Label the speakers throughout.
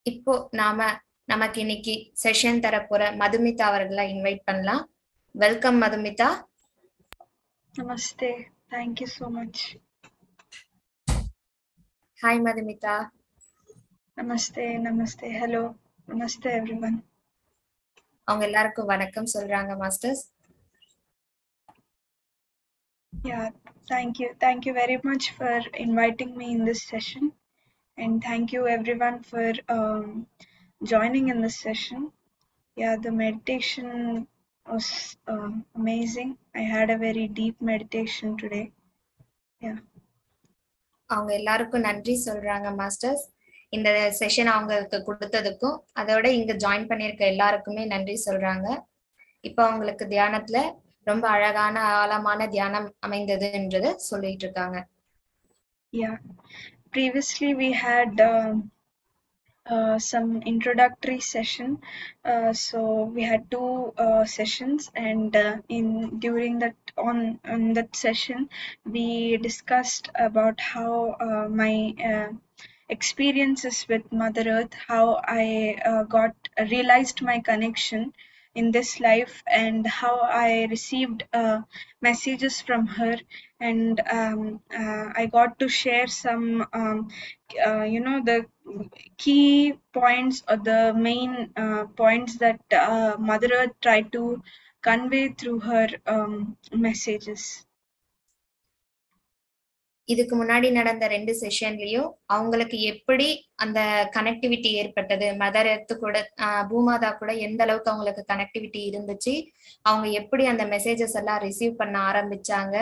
Speaker 1: இப்போ நமக்கு இன்னைக்கு செஷன் தரப்போற மதுமிதா அவர்களை இன்வைட் பண்ணலாம். Welcome Madhumita.
Speaker 2: Namaste. Thank you so much.
Speaker 1: Hi Madhumitha.
Speaker 2: Namaste. Namaste. Hello. Namaste everyone.
Speaker 1: அவங்க எல்லாருக்கும் வணக்கம் சொல்றாங்க masters.
Speaker 2: Yeah, thank you. Thank you very much for inviting me in this session. And thank you everyone for joining in this session. Yeah, the meditation was amazing. I had a very deep meditation today. Yeah.
Speaker 1: அவங்க எல்லாருக்கும் நன்றி சொல்றாங்க masters. இந்த session அவங்களுக்கு கொடுத்ததுக்கும் அதோட இங்க join பண்ணிருக்க எல்லாருக்குமே நன்றி சொல்றாங்க. இப்ப அவங்களுக்கு தியானத்துல ரொம்ப அழகான ஆழமான தியானம் அமைந்ததுன்றத சொல்லிட்டு இருக்காங்க.
Speaker 2: Yeah, previously we had some introductory session. So we had two sessions, and during that session we discussed about how my experiences with Mother Earth, how I realized my connection in this life, and how I received messages from her, and I got to share some the key points or the main points that Mother Earth tried to convey through her messages.
Speaker 1: இதுக்கு முன்னாடி நடந்த 2 செஷன்லயும் அவங்களுக்கு எப்படி அந்த connectivity ஏற்பட்டது, mother earth கூட பூமாதா கூட எந்த அளவுக்கு அவங்களுக்கு கனெக்டிவிட்டி இருந்துச்சு, அவங்க எப்படி அந்த மெசேஜஸ் எல்லாம் ரிசீவ் பண்ண ஆரம்பிச்சாங்க,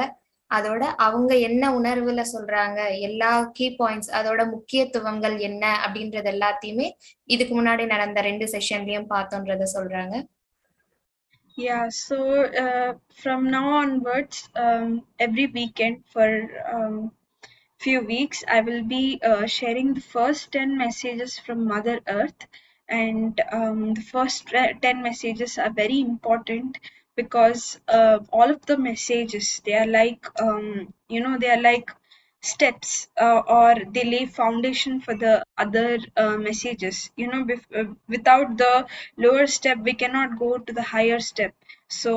Speaker 1: அதோட அவங்க என்ன உணர்வுல சொல்றாங்க, எல்லா கீ பாயிண்ட்ஸ் அதோட முக்கியத்துவங்கள் என்ன அப்படின்றது எல்லாத்தையுமே இதுக்கு முன்னாடி நடந்த 2 செஷன்லயும் பார்த்தோன்றத சொல்றாங்க.
Speaker 2: Yeah, so from now onwards, every weekend for few weeks, I will be sharing the first 10 messages from Mother Earth, and the first 10 messages are very important because all of the messages, they are like they are like steps, or they lay foundation for the other messages. Without the lower step we cannot go to the higher step. So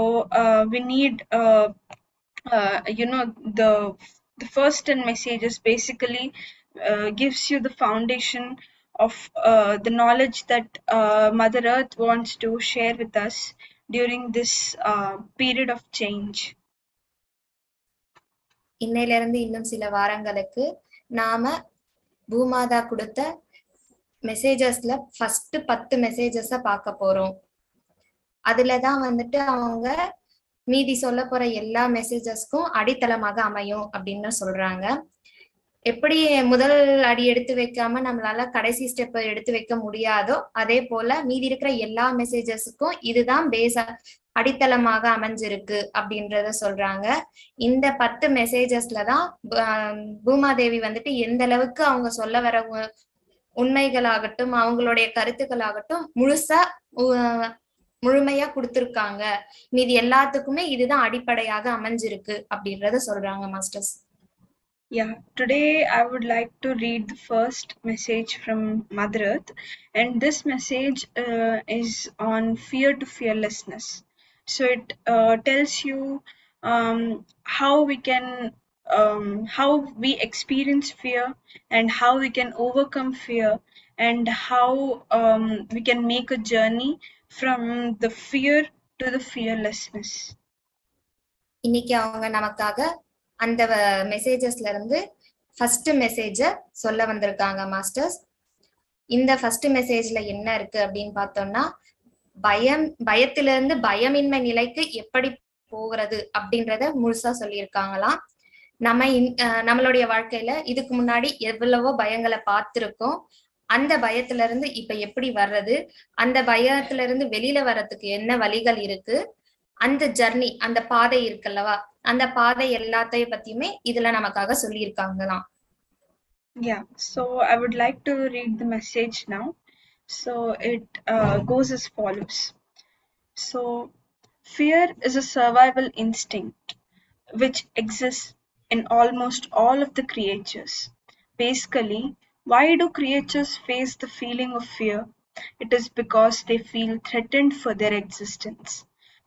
Speaker 2: we need the first 10 messages basically gives you the foundation of the knowledge that Mother Earth wants to share with us during this period of change.
Speaker 1: இன்னையில இருந்து இன்னும் சில வாரங்களுக்கு நாம பூமாதா கொடுத்த மெசேஜஸ்ல first 10 மெசேஜஸ பார்க்க போறோம். அதுலதான் வந்துட்டு அவங்க மீதி சொல்ல போற எல்லா மெசேஜஸ்க்கும் அடித்தளமாக அமையும் அப்படின்னு சொல்றாங்க. எப்படி முதல் அடி எடுத்து வைக்காம நம்மளால கடைசி ஸ்டெப் எடுத்து வைக்க முடியாதோ, அதே போல மீதி இருக்கிற எல்லா மெசேஜஸுக்கும் இதுதான் பேஸா அடித்தளமாக அமைஞ்சிருக்கு அப்படின்றத சொல்றாங்க. இந்த 10 மெசேஜஸ்லதான் பூமாதேவி வந்துட்டு எந்த அளவுக்கு அவங்க சொல்ல வர உண்மைகளாகட்டும் அவங்களுடைய கருத்துக்களாகட்டும் முழுமையா கொடுத்திருக்காங்க. மீதி எல்லாத்துக்குமே இதுதான் அடிப்படையாக அமைஞ்சிருக்கு அப்படின்றத சொல்றாங்க masters.
Speaker 2: Yeah, today I would like to read the first message from Mother Earth, and this message is on fear to fearlessness. So it tells you how we experience fear, and how we can overcome fear, and how we can make a journey from the fear to the fearlessness.
Speaker 1: இன்னைக்கு அவங்க நமக்காக அந்த மெசேஜஸ்ல இருந்து first மெசேஜ சொல்ல வந்திருக்காங்க masters. இந்த first மெசேஜ்ல என்ன இருக்கு அப்படின்னு பார்த்தோம்னா, பயத்திலிருந்து பயமின்மை நிலைக்கு எப்படி போகிறது அப்படின்றத முழுசா சொல்லியிருக்காங்களாம். நம்மளுடைய வாழ்க்கையில இதுக்கு முன்னாடி எவ்வளவோ பயங்களை பார்த்திருக்கோம். அந்த பயத்துல இருந்து இப்ப எப்படி வர்றது, அந்த பயத்துல இருந்து வெளியில வர்றதுக்கு என்ன வழிகள் இருக்கு, அந்த ஜர்னி அந்த பாதை இருக்குல்லவா, அந்த பாதை எல்லாத்தையும் பத்தியுமே இதுல நமக்காக சொல்லியிருக்காங்களாம்.
Speaker 2: Yeah, so I would like to read the message now. So it goes as follows. So fear is a survival instinct which exists in almost all of the creatures. Basically, Why do creatures face the feeling of fear? It is because they feel threatened for their existence.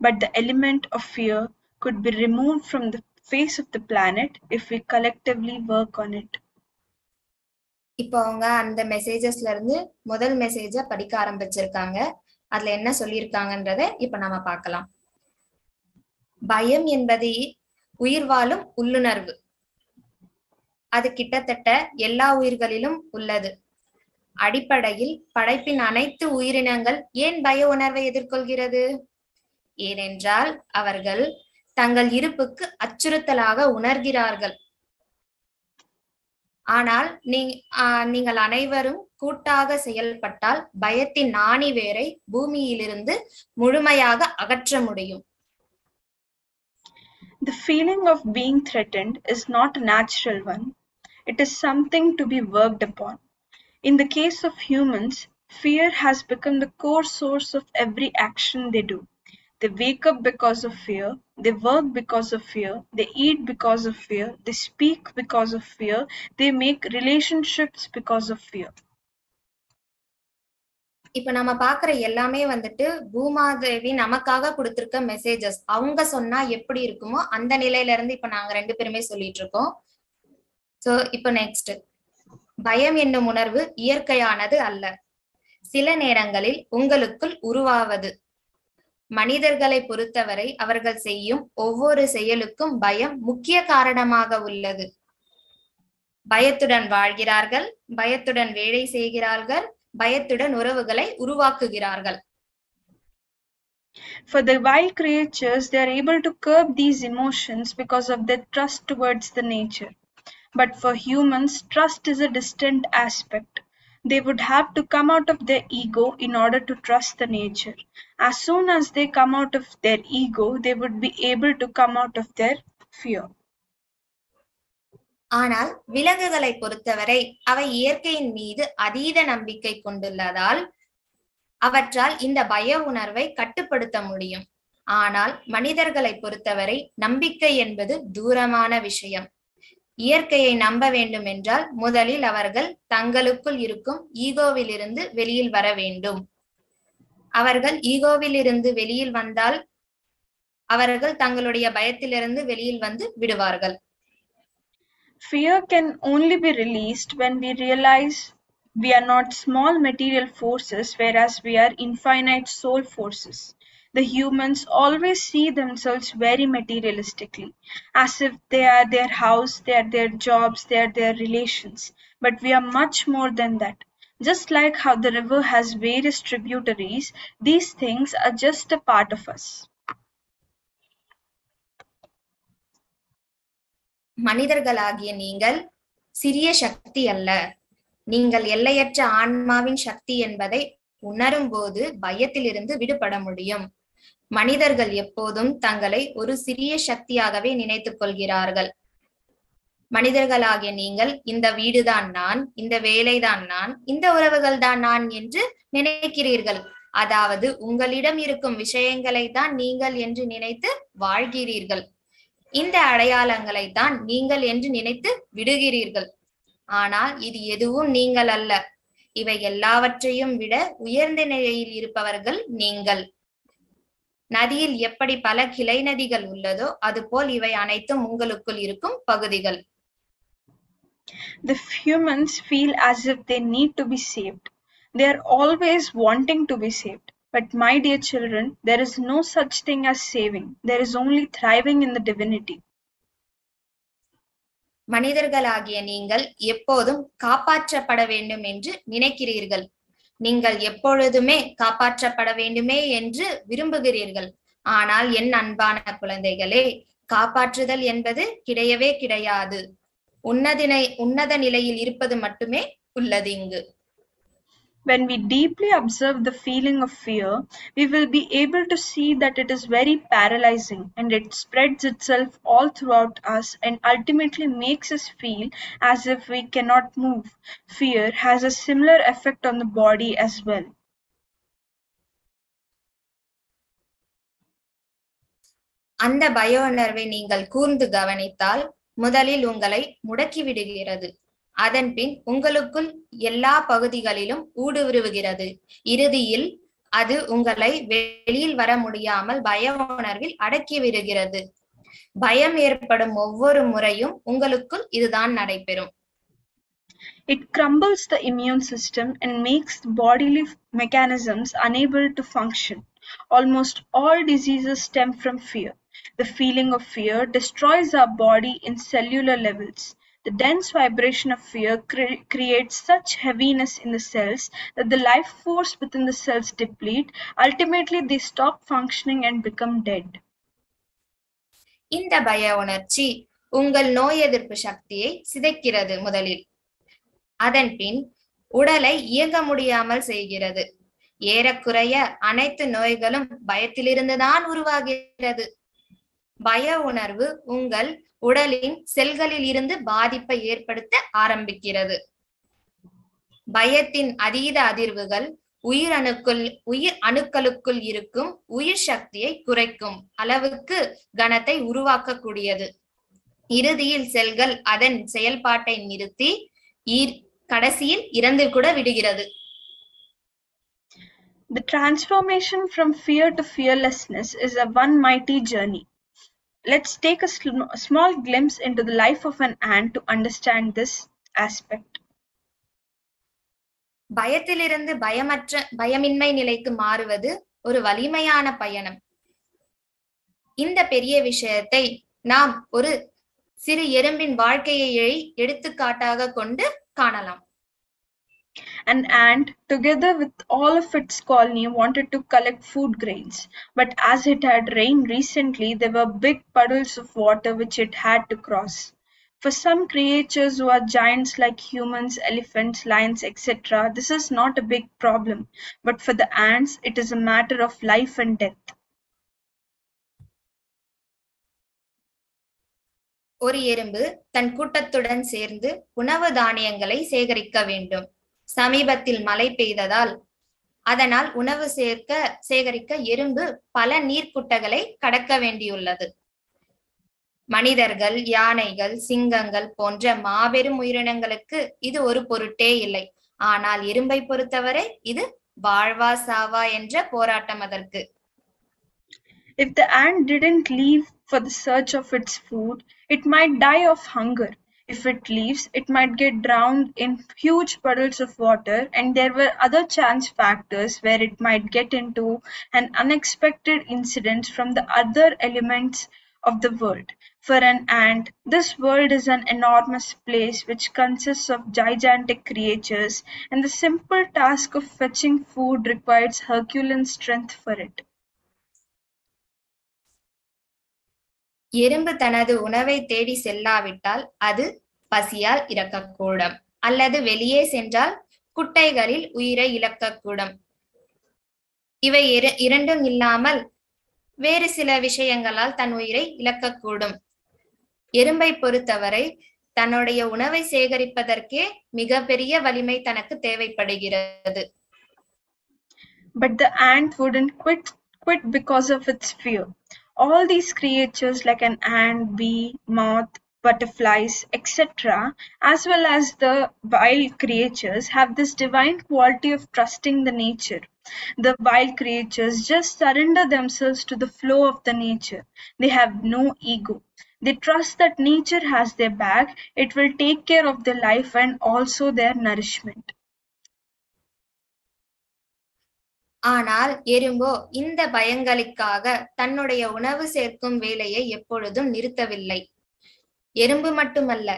Speaker 2: But the element of fear could be removed from the face of the planet if we collectively work on it.
Speaker 1: இப்போ அவங்க அந்த மெசேஜஸ்ல இருந்து முதல் மெசேஜ படிக்க ஆரம்பிச்சிருக்காங்க. அதுல என்ன சொல்லியிருக்காங்கன்றத இப்ப நாம பார்க்கலாம். பயம் என்பது உயிர் வாழும் உள்ளுணர்வு. அது கிட்டத்தட்ட எல்லா உயிர்களிலும் உள்ளது. அடிப்படையில் படைப்பின் அனைத்து உயிரினங்கள் ஏன் பய உணர்வை எதிர்கொள்கிறது? ஏனென்றால் அவர்கள் தங்கள் இருப்புக்கு அச்சுறுத்தலாக உணர்கிறார்கள். ஆனால் நீங்கள் அனைவரும் கூட்டாக செயல்பட்டால் பயத்தின் நாணி வேரை பூமியிலிருந்து முழுமையாக அகற்ற முடியும்.
Speaker 2: The feeling of being threatened is not a natural one. It is something to be worked upon. In the case of humans, fear has become the core source of every action they do. They wake up because of fear, they work because of fear, they eat because of fear, they speak because of fear, they make relationships because of fear.
Speaker 1: இப்ப நம்ம பாக்குற எல்லாமே வந்துட்டு பூமாதேவி நமக்காக கொடுத்திருக்க messages. அவங்க சொன்னா எப்படி இருக்குமோ அந்த நிலையில இருந்து இப்ப நாங்க 2 பேருமே சொல்லிட்டு இருக்கோம். சோ இப்ப நெக்ஸ்ட், பயம் என்னும் உணர்வு இயற்கையானது அல்ல. சில நேரங்களில் உங்களுக்குள் உருவாவது. மனிதர்களை பொறுத்தவரை அவர்கள் செய்யும் ஒவ்வொரு செயலுக்கும் பயம் முக்கிய காரணமாக உள்ளது. பயத்துடன் வாழ்கிறார்கள், பயத்துடன் வேலை செய்கிறார்கள், பயத்துடன் உறவுகளை உருவாக்குகிறார்கள்.
Speaker 2: For the wild creatures, they are able to curb these emotions because of their trust towards the nature. But for humans, trust is a distant aspect. They would have to come out of their ego in order to trust the nature. As soon as they come out of their ego, they would be able to come out of their fear.
Speaker 1: ஆனால் விலங்குகளை பொறுத்தவரை அவை இயற்கையின் மீது அதீத நம்பிக்கை கொண்டுள்ளதால் அவற்றால் இந்த பய உணர்வை கட்டுப்படுத்த முடியும். ஆனால் மனிதர்களை பொறுத்தவரை நம்பிக்கை என்பது தூரமான விஷயம். இயற்கையை நம்ப வேண்டும் என்றால் முதலில் அவர்கள் தங்களுக்குள் இருக்கும் ஈகோவிலிருந்து வெளியில் வர வேண்டும். அவர்கள் ஈகோவிலிருந்து வெளியில் வந்தால் அவர்கள் தங்களுடைய பயத்திலிருந்து வெளியில் வந்து விடுவார்கள்.
Speaker 2: Fear can only be released when we realize we are not small material forces, whereas we are infinite soul forces. The humans always see themselves very materialistically, as if they are their house, they are their jobs, they are their relations. But we are much more than that. Just like how the river has various tributaries, these things are just a part of us.
Speaker 1: மனிதர்களாகிய நீங்கள் சிறிய சக்தி அல்ல. நீங்கள் எல்லையற்ற ஆன்மாவின் சக்தி என்பதை உணரும் போது பயத்திலிருந்து விடுபட முடியும். மனிதர்கள் எப்போதும் தங்களை ஒரு சிறிய சக்தியாகவே நினைத்துக் கொள்கிறார்கள். மனிதர்களாகிய நீங்கள் இந்த வீடுதான் நான், இந்த வேலைதான் நான், இந்த உறவுகள் தான் நான் என்று நினைக்கிறீர்கள். அதாவது உங்களிடம் இருக்கும் விஷயங்களை தான் நீங்கள் என்று நினைத்து வாழ்கிறீர்கள். இந்த அடையாளங்களை தான் நீங்கள் என்று நினைத்து விடுகிறீர்கள். ஆனால் இது எதுவும் நீங்கள் அல்ல. இவை எல்லாவற்றையும் விட உயர்ந்த நிலையில் இருப்பவர்கள் நீங்கள். நதியில் எப்படி பல கிளை நதிகள் உள்ளதோ அதுபோல் இவை அனைத்தும் உங்களுக்குள் இருக்கும் பகுதிகள்.
Speaker 2: The humans feel as if they need to be saved. They are always wanting to be saved. But my dear children, there is no such thing as saving. There is only thriving in the divinity.
Speaker 1: மனிதர்களாகிய நீங்கள் எப்போதும் காப்பாற்றப்பட வேண்டும் என்று நினைக்கிறீர்கள். நீங்கள் எப்பொழுதுமே காப்பாற்றப்பட வேண்டுமே என்று விரும்புகிறீர்கள். ஆனால் என் அன்பான குழந்தைகளே, காப்பாற்றுதல் என்பது கிடையவே கிடையாது. உன்னத நிலையில் இருப்பது மட்டுமே உள்ளது இங்கு.
Speaker 2: When we deeply observe the feeling of fear, we will be able to see that it is very paralyzing and it spreads itself all throughout us and ultimately makes us feel as if we cannot move. Fear has a similar effect on the body as well.
Speaker 1: அந்த பய உணர்வை நீங்கள் கூர்ந்து கவனித்தால் முதலில் உங்களை முடக்கி விடுகிறது. அதன்பின் உங்களுக்குள் எல்லா பகுதிகளிலும் ஊடுருவுகிறது. இறுதியில் அது உங்களை வெளியில் வர முடியாமல் பய உணர்வில் அடக்கி விடுகிறது. பயம் ஏற்படும் ஒவ்வொரு முறையும் உங்களுக்குள் இதுதான் நடைபெறும்.
Speaker 2: It crumbles the immune system and makes the bodily mechanisms unable to function. Almost all diseases stem from fear. The feeling of fear destroys our body in cellular levels. The dense vibration of fear creates such heaviness in the cells that the life force within the cells deplete. Ultimately, they stop functioning and become dead.
Speaker 1: இந்த பய உணர்ச்சி உங்கள் நோய் எதிர்ப்பு சக்தியை சிதைக்கிறது முதலில். அதன்பின் உடலை இயங்க முடியாமல் செய்கிறது. ஏறக்குறைய அனைத்து நோய்களும் பயத்திலிருந்துதான் உருவாகிறது. பய உணர்வு உங்கள் உடலின் செல்களில் இருந்து பாதிப்பை ஏற்படுத்த ஆரம்பிக்கிறது. பயத்தின் அதீத அதிர்வுகள் உயிர் அணுக்களுக்குள் இருக்கும் உயிர் சக்தியை குறைக்கும் அளவுக்கு கனத்தை உருவாக்கக்கூடியது. இறுதியில் செல்கள் அதன் செயல்பாட்டை நிறுத்தி கடைசியில் இறந்து கூட விடுகிறது.
Speaker 2: The transformation from fear to fearlessness is a one mighty journey. Let's take a small glimpse into the life of an ant to understand this aspect.
Speaker 1: பயத்திலிருந்து பயமின்மை நிலைக்கு மாறுவது ஒரு வலிமையான பயணம். இந்த பெரிய விஷயத்தை நாம் ஒரு சிறு எறும்பின் வாழ்க்கையை எடுத்துக்காட்டாக கொண்டு காணலாம்.
Speaker 2: An ant, together with all of its colony, wanted to collect food grains. But as it had rained recently, there were big puddles of water which it had to cross. For some creatures who are giants like humans, elephants, lions, etc., this is not a big problem. But for the ants, it is a matter of life and death.
Speaker 1: ஒரு எறும்பு தன் கூட்டத்துடன் சேர்ந்து உணவு தானியங்களை சேகரிக்க வேண்டும். சமீபத்தில் மழை பெய்ததால் அதனால் உணவு சேகரிக்க எறும்பு பல நீர்க்குட்டைகளை கடக்க வேண்டியுள்ளது. மனிதர்கள், யானைகள், சிங்கங்கள் போன்ற மாபெரும் உயிரினங்களுக்கு இது ஒரு பொருட்டே இல்லை. ஆனால் எறும்பை பொறுத்தவரை இது வாழ்வா சாவா என்ற போராட்டம் அதற்கு.
Speaker 2: If the ant didn't leave for the search of its food, it might die of hunger. If it leaves, it might get drowned in huge puddles of water, and there were other chance factors where it might get into an unexpected incident from the other elements of the world. For an ant, this world is an enormous place which consists of gigantic creatures, and the simple task of fetching food requires Herculean strength for it.
Speaker 1: எறும்பு தனது உணவை தேடி செல்லாவிட்டால் அது பசியால் இறக்கக்கூடும், அல்லது வெளியே சென்றால் குட்டைகளில் உயிரை இழக்கக்கூடும். இவை இரண்டும் இல்லாமல் வேறு சில விஷயங்களால் தன் உயிரை இழக்கக்கூடும். எறும்பை பொறுத்தவரை தன்னுடைய உணவை சேகரிப்பதற்கே மிகப்பெரிய வலிமை தனக்கு தேவைப்படுகிறது.
Speaker 2: But the ant wouldn't quit because of its fear. All these creatures like an ant, bee, moth, butterflies, etc., as well as the wild creatures, have this divine quality of trusting the nature. The wild creatures just surrender themselves to the flow of the nature. They have no ego. They trust that nature has their back. It will take care of their life and also their nourishment.
Speaker 1: ஆனால் எறும்போ இந்த பயங்களுக்காக தன்னுடைய உணவு சேர்க்கும் வேலையை எப்பொழுதும் நிறுத்தவில்லை. எறும்பு மட்டுமல்ல,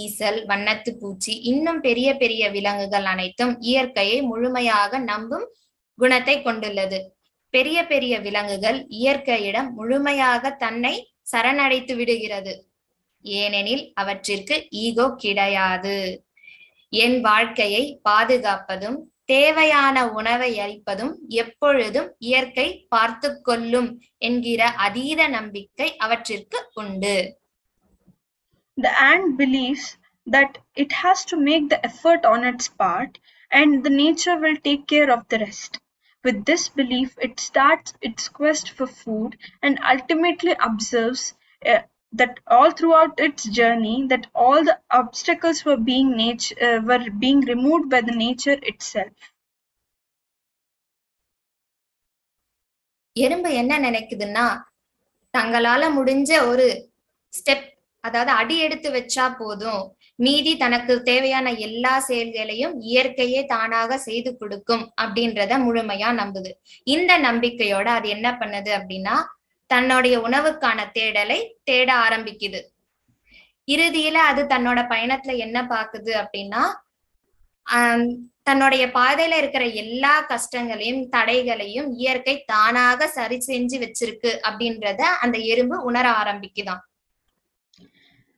Speaker 1: ஈசல், வண்ணத்து பூச்சி, இன்னும் பெரிய பெரிய விலங்குகள் அனைத்தும் இயற்கையை முழுமையாக நம்பும் குணத்தை கொண்டுள்ளது. பெரிய பெரிய விலங்குகள் இயற்கையிடம் முழுமையாக தன்னை சரணடைத்து விடுகிறது. ஏனெனில் அவற்றிற்கு ஈகோ கிடையாது. என் வாழ்க்கையை பாதுகாப்பதும் தேவையான உணவை அளிப்பதும் எப்பொழுதும் இயற்கை பார்த்து கொள்ளும் என்கிற அதீத நம்பிக்கை அவற்றிற்கு உண்டு.
Speaker 2: The ant believes that it has to make the effort on its part and the nature will take care of the rest. With this belief, it starts its quest for food and ultimately observes that all throughout its journey, that all the obstacles were being removed by the nature itself.
Speaker 1: எறும்பு என்ன நினைக்குதுன்னா, தங்களால முடிஞ்ச ஒரு step, அதாவது அடி எடுத்து வச்சா போதும், மீதி தனக்கு தேவையான எல்லா செயல்களையும் இயற்கையே தானாக செய்து கொடுக்கும் அப்படின்றத முழுமையா நம்புது. இந்த நம்பிக்கையோட அது என்ன பண்ணுது அப்படின்னா, தன்னுடைய உணவுக்கான தேடலை தேட ஆரம்பிக்குது. இறுதியில அது தன்னோட பயணத்துல என்ன பாக்குது அப்படின்னா, தன்னுடைய பாதையில இருக்கிற எல்லா கஷ்டங்களையும் தடைகளையும் இயற்கை தானாக சரி செஞ்சு வச்சிருக்கு அப்படின்றத அந்த எறும்பு உணர ஆரம்பிக்குதான்.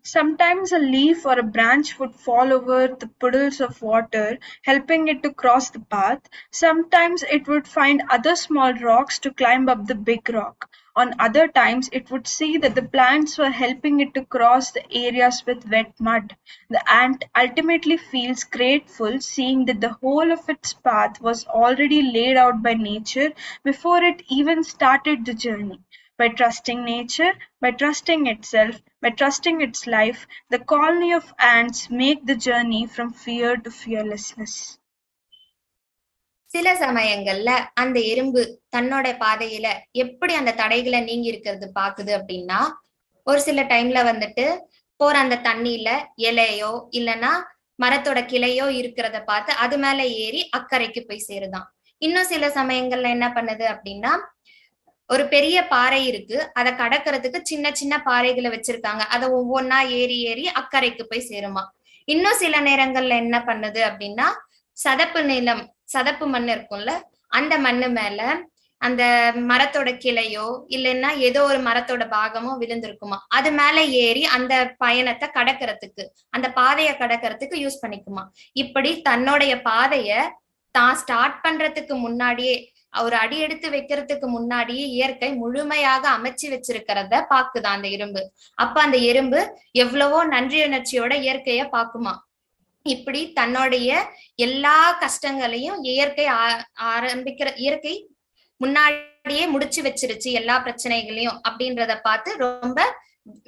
Speaker 2: Sometimes a leaf or a branch would fall over the puddles of water, helping it to cross the path. Sometimes it would find other small rocks to climb up the big rock. On other times, it would see that the plants were helping it to cross the areas with wet mud. The ant ultimately feels grateful seeing that the whole of its path was already laid out by nature before it even started the journey. By trusting nature, by trusting itself, by trusting its life, the colony of ants make the journey from fear to fearlessness.
Speaker 1: சில சமயங்கள்ல அந்த எறும்பு தன்னோட பாதையில எப்படி அந்த தடைகளை நீங்கி இருக்கிறது பாக்குது அப்படின்னா, ஒரு சில டைம்ல வந்துட்டு போற அந்த தண்ணியில இலையோ இல்லைன்னா மரத்தோட கிளையோ இருக்கிறத பார்த்து அது மேல ஏறி அக்கறைக்கு போய் சேருதான். இன்னும் சில சமயங்கள்ல என்ன பண்ணுது அப்படின்னா, ஒரு பெரிய பாறை இருக்கு, அதை கடக்கிறதுக்கு சின்ன சின்ன பாறைகளை வச்சிருக்காங்க, அதை ஒவ்வொன்னா ஏறி ஏறி அக்கறைக்கு போய் சேருமா. இன்னும் சில நேரங்கள்ல என்ன பண்ணுது அப்படின்னா, சதப்பு மண் இருக்கும்ல, அந்த மண்ணு மேல அந்த மரத்தோட கிளையோ இல்லைன்னா ஏதோ ஒரு மரத்தோட பாகமோ விழுந்திருக்குமா, அது மேல ஏறி அந்த பயணத்தை கடக்கிறதுக்கு, அந்த பாதையை கடக்கிறதுக்கு யூஸ் பண்ணிக்குமா. இப்படி தன்னுடைய பாதைய தான் ஸ்டார்ட் பண்றதுக்கு முன்னாடியே, ஒரு அடி எடுத்து வைக்கிறதுக்கு முன்னாடியே இயற்கை முழுமையாக அமைச்சு வச்சிருக்கிறத பாக்குதான் அந்த எறும்பு. அப்ப அந்த எறும்பு எவ்வளவோ நன்றி உணர்ச்சியோட இயற்கைய பாக்குமா. இப்படி தன்னுடைய எல்லா கஷ்டங்களையும் இயற்கை முன்னாடியே முடிச்சு வச்சிருச்சு எல்லா பிரச்சனைகளையும் அப்படின்றத பார்த்து ரொம்ப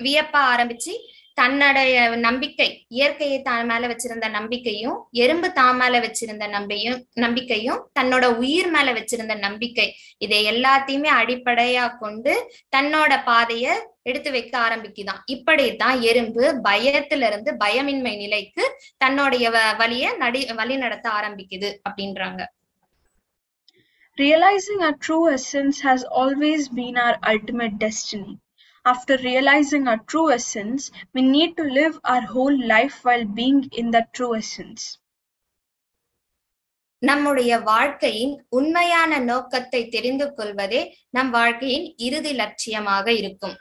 Speaker 1: வியப்பா ஆரம்பிச்சு, தன்னுடைய நம்பிக்கை, இயற்கையை தான் மேல வச்சிருந்த நம்பிக்கையும், எறும்பு தான் மேல வச்சிருந்த நம்பிக்கையும், தன்னோட உயிர் மேல வச்சிருந்த நம்பிக்கை, இதை எல்லாத்தையுமே அடிப்படையா கொண்டு தன்னோட பாதைய எடுத்து வைக்க ஆரம்பிக்குதான். இப்படித்தான் எறும்பு பயத்திலிருந்து பயமின்மை நிலைக்கு தன்னுடைய வழி நடத்த ஆரம்பிக்குது அப்படின்றாங்க.
Speaker 2: Realizing our true essence has always been our ultimate destiny. After realizing our true essence, we need to live our whole life while being in that true essence.
Speaker 1: நம்முடைய வாழ்க்கையின் உண்மையான நோக்கத்தை தெரிந்து கொள்வதே நம் வாழ்க்கையின் இறுதி லட்சியமாக இருக்கும்.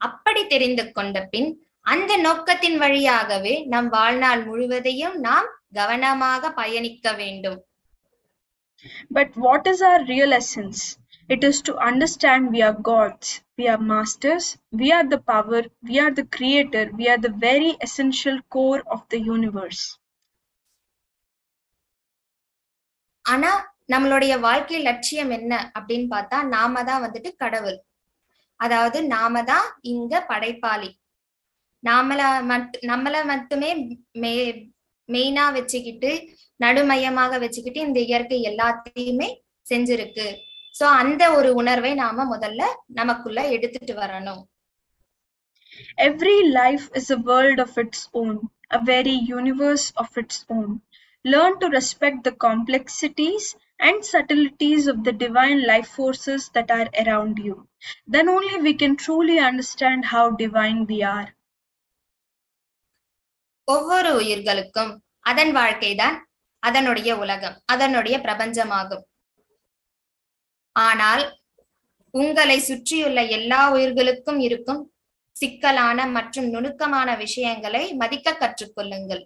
Speaker 1: அப்படி தெரிந்து கொண்ட பின் அந்த நோக்கத்தின் வழியாகவே நம் வாழ்நாள் முழுவதையும் நாம் கவனமாக பயணிக்க வேண்டும்.
Speaker 2: But what is our real essence? It is to understand we are gods, we are masters, we are the power, we are the creator, we are the very essential core of the universe.
Speaker 1: ஆனா நம்மளுடைய வாழ்க்கை லட்சியம் என்ன அப்படின்னு பார்த்தா, நாம தான் வந்துட்டு கடவுள். அதாவது நாம தான் இங்க படைப்பாளி. நம்மள மட்டுமே மெயினா வச்சுக்கிட்டு, நடுமையமாக வச்சுக்கிட்டு இந்த இயற்கை எல்லாத்தையுமே செஞ்சிருக்கு. சோ அந்த ஒரு உணர்வை நாம முதல்ல நமக்குள்ள எடுத்துட்டு வரணும்.
Speaker 2: Every life is a world of its own, a very universe of its own. Learn to respect the complexities and subtleties of the divine life forces that are around you. Then only we can truly understand how divine we are.
Speaker 1: ஒவ்வொரு உயிர்களுக்கும் அதன் வாழ்க்கைதான் அதனுடைய உலகம், அதனுடைய பிரபஞ்சமாகும். ஆனால் உங்களை சுற்றியுள்ள எல்லா உயிர்களுக்கும் இருக்கும் சிக்கலான மற்றும் நுணுக்கமான விஷயங்களை மதிக்க கற்றுக்கொள்ளுங்கள்.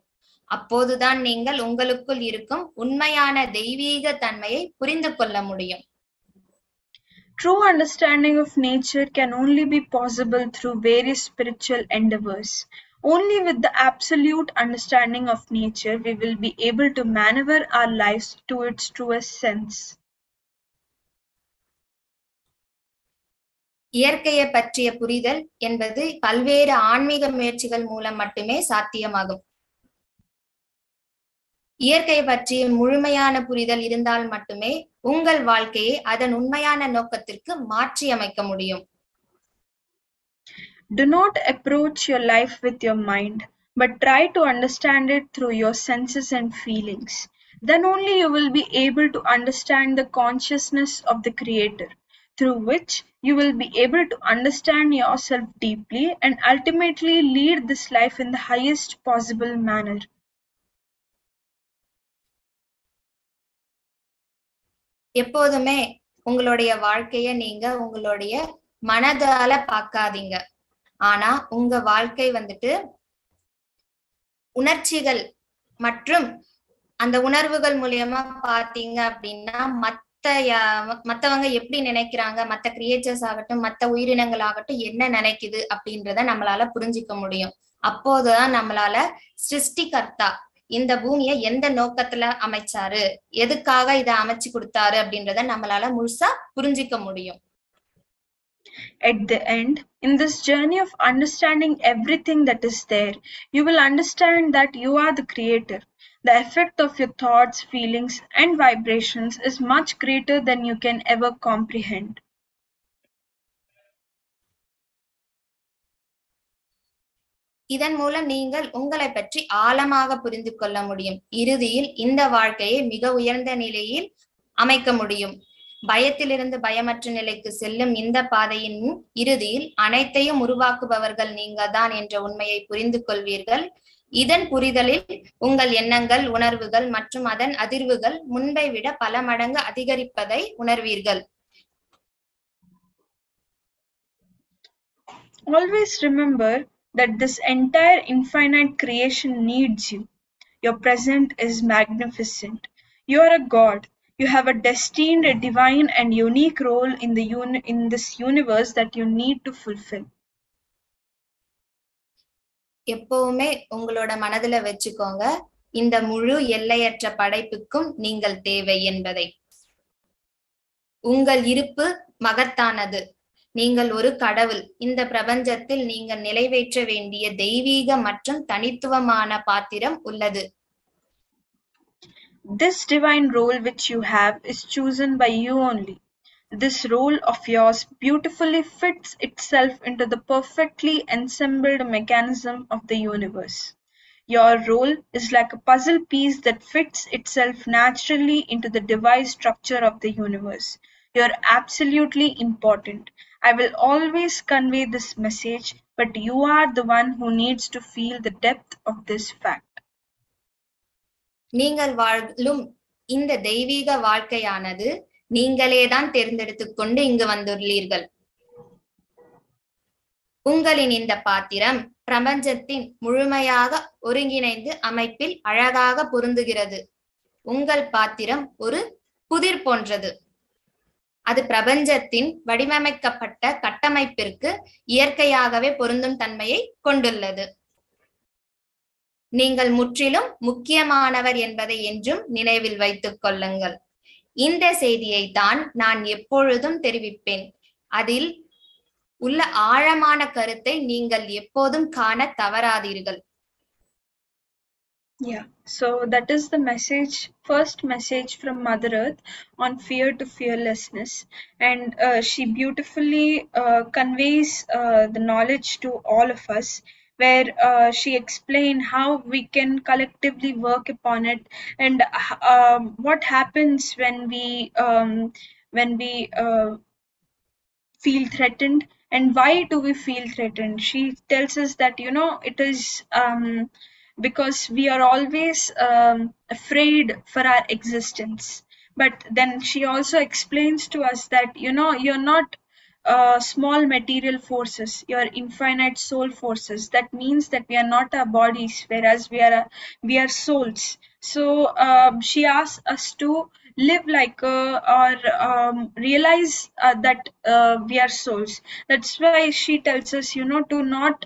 Speaker 1: அப்போதுதான் நீங்கள் உங்களுக்குள் இருக்கும் உண்மையான தெய்வீக தன்மையை புரிந்து கொள்ள முடியும்.
Speaker 2: True understanding of nature can only be possible through various spiritual endeavors. Only with the absolute understanding of nature we will be able to maneuver our lives to its truest sense.
Speaker 1: இயற்கையை பற்றிய புரிதல் என்பது பல்வேறு ஆன்மீக முயற்சிகள் மூலம் மட்டுமே சாத்தியமாகும். இயற்கை பற்றிய முழுமையான புரிதல் இருந்தால் மட்டுமே உங்கள் வாழ்க்கையை அதன் உண்மையான நோக்கத்திற்கு மாற்றி அமைக்க முடியும்.
Speaker 2: Do not approach your life with your mind, but try to understand it through your senses and feelings. Then only you will be able to understand the consciousness of the Creator, through which you will be able to understand yourself deeply and ultimately lead this life in the highest possible manner.
Speaker 1: எப்போதுமே உங்களுடைய வாழ்க்கைய நீங்க உங்களுடைய மனதால பார்க்காதீங்க. ஆனா உங்க வாழ்க்கை வந்துட்டு உணர்ச்சிகள் மற்றும் அந்த உணர்வுகள் மூலியமா பாத்தீங்க அப்படின்னா மத்தவங்க எப்படி நினைக்கிறாங்க, மத்த கிரியேச்சர்ஸ் ஆகட்டும், மத்த உயிரினங்கள் ஆகட்டும் என்ன நினைக்குது அப்படின்றத நம்மளால புரிஞ்சிக்க முடியும். அப்போதுதான் நம்மளால சிருஷ்டிகர்த்தா இந்த பூமியை எந்த நோக்கத்துல அமைச்சாரு, எதுக்காக இதை அமைச்சு கொடுத்தாரு அப்படின்றத நம்மளால முழுசா புரிஞ்சிக்க முடியும்.
Speaker 2: At the end, in this journey of understanding everything that is there, you will understand that you are the creator. The effect of your thoughts, feelings, and vibrations is much greater than you can ever comprehend.
Speaker 1: இதன் மூலம் நீங்கள் உங்களை பற்றி ஆழமாக புரிந்து கொள்ள முடியும். இறுதியில் இந்த வாழ்க்கையை மிக உயர்ந்த நிலையில் அமைக்க முடியும். பயத்திலிருந்து பயமற்ற நிலைக்கு செல்லும் இந்த பாதையின் இறுதியில் அனைத்தையும் உருவாக்குபவர்கள் நீங்கள்தான் என்ற உண்மையை புரிந்து கொள்வீர்கள். இதன் புரிதலில் உங்கள் எண்ணங்கள், உணர்வுகள் மற்றும் அதன் அதிர்வுகள் முன்பை விட பல மடங்கு அதிகரிப்பதை உணர்வீர்கள்.
Speaker 2: Always remember that this entire infinite creation needs you. Your present is magnificent. You are a God. You have a destined, a divine and unique role in this universe that you need to fulfill.
Speaker 1: எப்பவுமே உங்களோட மனதுல வச்சுக்கோங்க, இந்த முழு எல்லையற்ற படைப்புக்கும் நீங்கள் தேவை என்பதை. உங்கள் இருப்பு மகத்தானது. நீங்கள் ஒரு கடவுள். இந்த பிரபஞ்சத்தில் நீங்கள் நிறைவேற்ற வேண்டிய தெய்வீக மற்றும் தனித்துவமான பாத்திரம் உள்ளது.
Speaker 2: This divine role which you have is chosen by you only. This role of yours beautifully fits itself into the perfectly ensembled mechanism of the universe. Your role is like a puzzle piece that fits itself naturally into the device structure of the universe. You're absolutely important. I will always convey this message, but you are the one who needs to feel the depth of this fact.
Speaker 1: நீங்கள் வாழும் இந்த தெய்வீக வாழ்க்கையானது நீங்களேதான் தேர்ந்தெடுத்துக் கொண்டு இங்கு வந்துள்ளீர்கள். உங்களின் இந்த பாத்திரம் பிரபஞ்சத்தின் முழுமையாக ஒருங்கிணைந்து அமைப்பில் அழகாக பொருந்துகிறது. உங்கள் பாத்திரம் ஒரு புதிர் போன்றது. அது பிரபஞ்சத்தின் வடிவமைக்கப்பட்ட கட்டமைப்பிற்கு இயற்கையாகவே பொருந்தும் தன்மையை கொண்டுள்ளது. நீங்கள் முற்றிலும் முக்கியமானவர் என்பதை என்றும் நினைவில் வைத்துக் கொள்ளுங்கள். இந்த செய்தியை தான் நான் எப்பொழுதும் தெரிவிப்பேன். அதில் உள்ள ஆழமான கருத்தை நீங்கள் எப்போதும் காண தவறாதீர்கள்.
Speaker 2: Yeah, so that is the message, first message from Mother Earth on fear to fearlessness, and she beautifully conveys the knowledge to all of us, where she explained how we can collectively work upon it, and what happens when we feel threatened, and why do we feel threatened. She tells us that it is because we are always afraid for our existence. But then she also explains to us that you're not small material forces, you're infinite soul forces. That means that we are not our bodies, whereas we are souls. So she asks us to live like or realize that we are souls. That's why she tells us to not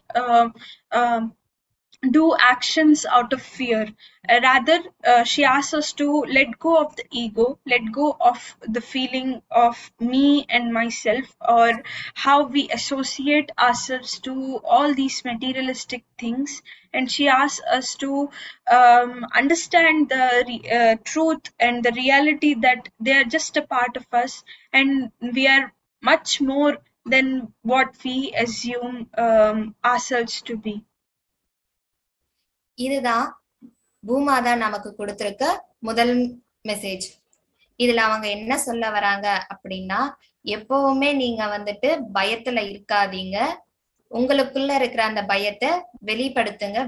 Speaker 2: do actions out of fear. Rather, she asks us to let go of the ego, let go of the feeling of me and myself, or how we associate ourselves to all these materialistic things. And she asks us to understand the truth and the reality that they are just a part of us, and we are much more than what we assume ourselves to be.
Speaker 1: இதுதான் பூமாதா நமக்கு கொடுத்திருக்க முதல் message. இதுல அவங்க என்ன சொல்ல வராங்க அப்படின்னா, எப்பவுமே நீங்க வந்துட்டு பயத்துல இருக்காதீங்க, உங்களுக்குள்ள இருக்கிற அந்த பயத்தை வெளிப்படுத்துங்க,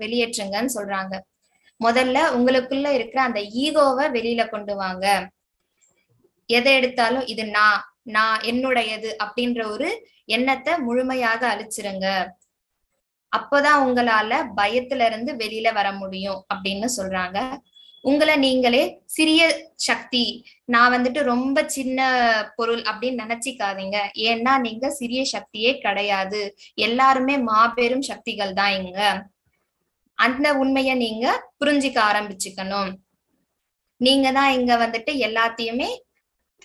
Speaker 1: வெளியேற்றுங்கன்னு சொல்றாங்க. முதல்ல உங்களுக்குள்ள இருக்கிற அந்த ஈகோவை வெளியில கொண்டு வாங்க. எதை எடுத்தாலும் இது நான் என்னுடையது அப்படின்ற ஒரு எண்ணத்தை முழுமையாக அழிச்சிருங்க. அப்பதான் உங்களால பயத்துல இருந்து வெளியில வர முடியும் அப்படின்னு சொல்றாங்க. உங்களை நீங்களே சிறிய சக்தி, நான் வந்துட்டு ரொம்ப சின்ன பொருள் அப்படின்னு நினைச்சிக்காதீங்க. ஏன்னா நீங்க சிறிய சக்தியே கிடையாது, எல்லாருமே மாபெரும் சக்திகள் தான் இங்க. அந்த உண்மைய நீங்க புரிஞ்சிக்க ஆரம்பிச்சுக்கணும். நீங்க தான் இங்க வந்துட்டு எல்லாத்தையுமே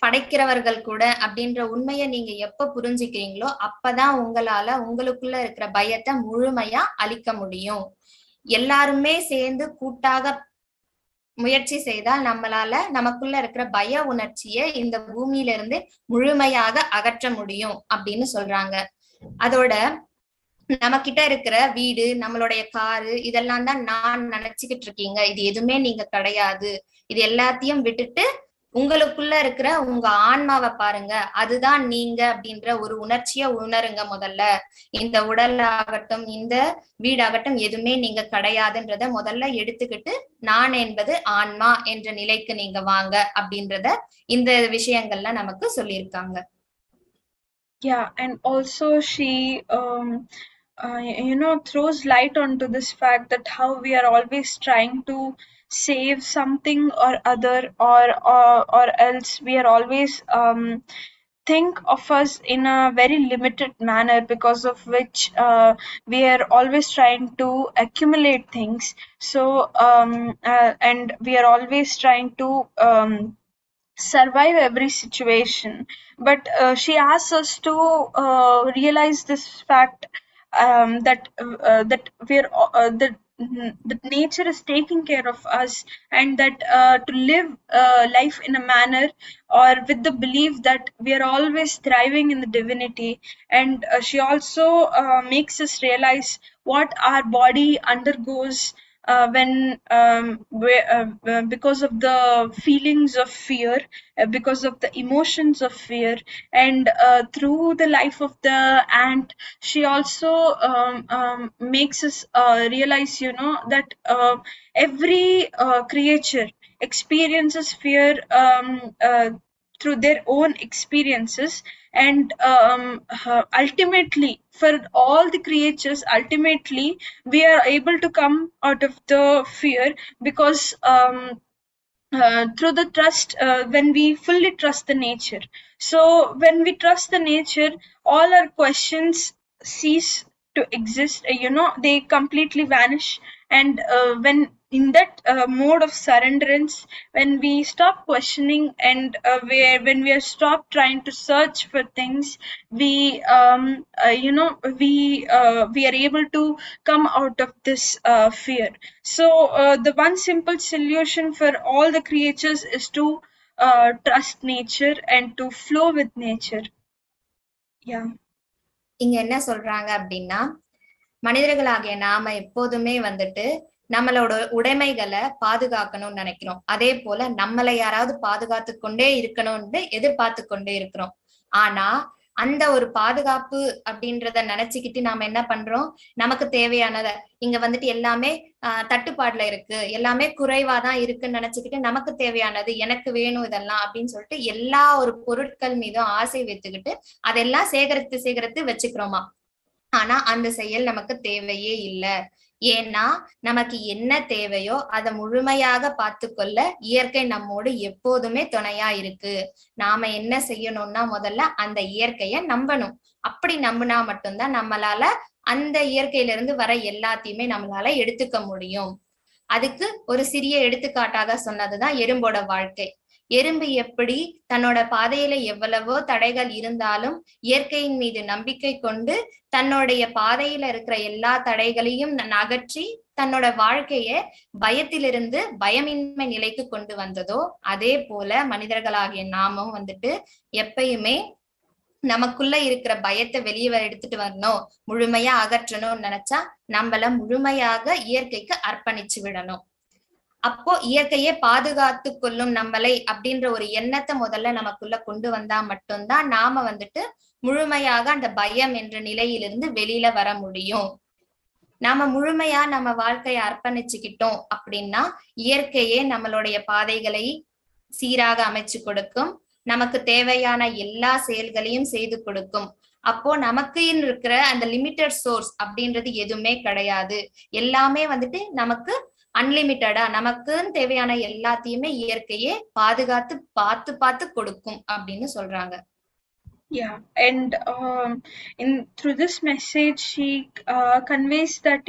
Speaker 1: படைக்கிறவர்கள் கூட அப்படின்ற உண்மையை நீங்க எப்ப புரிஞ்சுக்கிறீங்களோ அப்பதான் உங்களால உங்களுக்குள்ள இருக்கிற பயத்தை முழுமையா அழிக்க முடியும். எல்லாருமே சேர்ந்து கூட்டாக முயற்சி செய்தால் நம்மளால நமக்குள்ள இருக்கிற பய உணர்ச்சியை இந்த பூமியில இருந்து முழுமையாக அகற்ற முடியும் அப்படின்னு சொல்றாங்க. அதோட நம்ம கிட்ட இருக்கிற வீடு, நம்மளுடைய காரு, இதெல்லாம் தான் நான் நினைச்சுக்கிட்டு இருக்கீங்க, இது எதுவுமே நீங்க கிடையாது. இது எல்லாத்தையும் விட்டுட்டு உங்களுக்குள்ள இருக்கிற உங்க ஆன்மாவை பாருங்க, அதுதான் நீங்க அப்படின்ற ஒரு உணர்ச்சியை உணருங்க. முதல்ல இந்த உடல் ஆகட்டும், இந்த வீடாகட்டும், எதுவுமே நீங்க கிடையாதுன்றத முதல்ல எடுத்துக்கிட்டு நான் என்பது ஆன்மா என்ற நிலைக்கு நீங்க வாங்க அப்படின்றத இந்த விஷயங்கள்ல நமக்கு சொல்லியிருக்காங்க.
Speaker 2: Yeah, and also she throws light onto this fact that how we are always trying to save something or other, or else we are always think of us in a very limited manner, because of which we are always trying to accumulate things. So and we are always trying to survive every situation. But she asks us to realize this fact, that we're that nature is taking care of us, and that to live life in a manner or with the belief that we are always thriving in the divinity. And she also makes us realize what our body undergoes when because of the feelings of fear, because of the emotions of fear. And through the life of the ant, she also makes us realize, that every creature experiences fear through their own experiences. And ultimately, for all the creatures, ultimately we are able to come out of the fear, because through the trust, when we fully trust the nature. So when we trust the nature, all our questions cease to exist, they completely vanish. And when in that mode of surrenderance, when we stop questioning, and when we are stop trying to search for things, we we are able to come out of this fear. So the one simple solution for all the creatures is to trust nature and to flow with nature. Yeah.
Speaker 1: இங்க என்ன சொல்றாங்க அப்படின்னா, மனிதர்களாகிய நாம எப்போதுமே வந்துட்டு நம்மளோட உடைமைகளை பாதுகாக்கணும்னு நினைக்கிறோம். அதே போல நம்மளை யாராவது பாதுகாத்து கொண்டே இருக்கணும்னு எதிர்பார்த்து கொண்டே இருக்கிறோம். ஆனா அந்த ஒரு பாதுகாப்பு அப்படின்றத நினைச்சுக்கிட்டு நாம என்ன பண்றோம், நமக்கு தேவையானத இங்க வந்துட்டு எல்லாமே தட்டுப்பாடுல இருக்கு, எல்லாமே குறைவாதான் இருக்குன்னு நினைச்சுக்கிட்டு நமக்கு தேவையானது எனக்கு வேணும் இதெல்லாம் அப்படின்னு சொல்லிட்டு எல்லா ஒரு பொருட்கள் மீதும் ஆசை வைத்துக்கிட்டு அதெல்லாம் சேகரித்து வச்சுக்கிறோமா. ஆனா அந்த செயல் நமக்கு தேவையே இல்லை. ஏன்னா நமக்கு என்ன தேவையோ அதை முழுமையாக பார்த்து கொள்ள இயற்கை நம்மோடு எப்போதுமே துணையா இருக்கு. நாம என்ன செய்யணும்னா முதல்ல அந்த இயற்கைய நம்பணும். அப்படி நம்பினா மட்டும்தான் நம்மளால அந்த இயற்கையில இருந்து வர எல்லாத்தையுமே நம்மளால எடுத்துக்க முடியும். அதுக்கு ஒரு சிறிய எடுத்துக்காட்டாக சொன்னதுதான் எறும்போட வாழ்க்கை. எறும்பு எப்படி தன்னோட பாதையில எவ்வளவோ தடைகள் இருந்தாலும் இயற்கையின் மீது நம்பிக்கை கொண்டு தன்னுடைய பாதையில இருக்கிற எல்லா தடைகளையும் அகற்றி தன்னோட வாழ்க்கைய பயத்திலிருந்து பயமின்மை நிலைக்கு கொண்டு வந்ததோ, அதே போல மனிதர்களாகிய நாமும் எப்பயுமே நமக்குள்ள இருக்கிற பயத்தை வெளியே எடுத்துட்டு வரணும், முழுமையா அகற்றணும்னு நினைச்சா நம்மள முழுமையாக இயற்கைக்கு அர்ப்பணிச்சு விடணும். அப்போ இயற்கையை பாதுகாத்து கொள்ளும் நம்மளை அப்படின்ற ஒரு எண்ணத்தை முதல்ல நமக்குள்ள கொண்டு வந்தா மட்டும்தான் நாம முழுமையாக அந்த பயம் என்ற நிலையிலிருந்து வெளியில வர முடியும். நாம முழுமையா நம்ம வாழ்க்கையை அர்ப்பணிச்சுக்கிட்டோம் அப்படின்னா இயற்கையே நம்மளுடைய பாதைகளை சீராக அமைச்சு கொடுக்கும், நமக்கு தேவையான எல்லா செயல்களையும் செய்து கொடுக்கும். அப்போ நமக்கு இருக்கிற அந்த லிமிட்டட் சோர்ஸ் அப்படின்றது எதுவுமே கிடையாது. எல்லாமே நமக்கு அன்லிமிட்டடா நமக்குன்னு தேவையான எல்லாத்தையுமே இயற்கையே பாதுகாத்து பார்த்து பார்த்து கொடுக்கும் அப்படின்னு சொல்றாங்க.
Speaker 2: Yeah, and through this message, she conveys that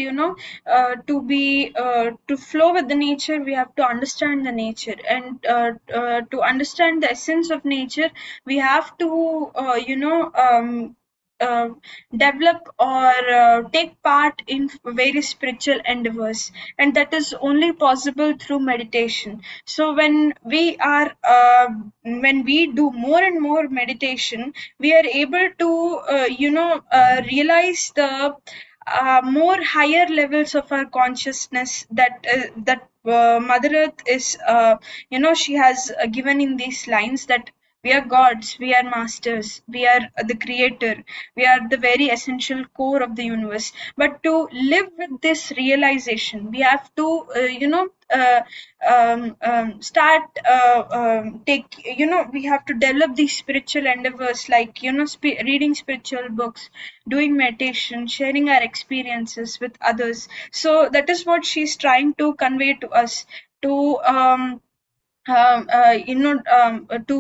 Speaker 2: to flow with the nature, we have to understand the nature, and to understand the essence of nature, we have to develop or take part in various spiritual endeavors, and that is only possible through meditation. So when we do more and more meditation, we are able to realize the more higher levels of our consciousness that Mother Earth is she has given in these lines, that we are gods, we are masters, we are the creator, we are the very essential core of the universe. But to live with this realization, we have to we have to develop these spiritual endeavors, like reading spiritual books, doing meditation, sharing our experiences with others. So that is what she's trying to convey to us, to to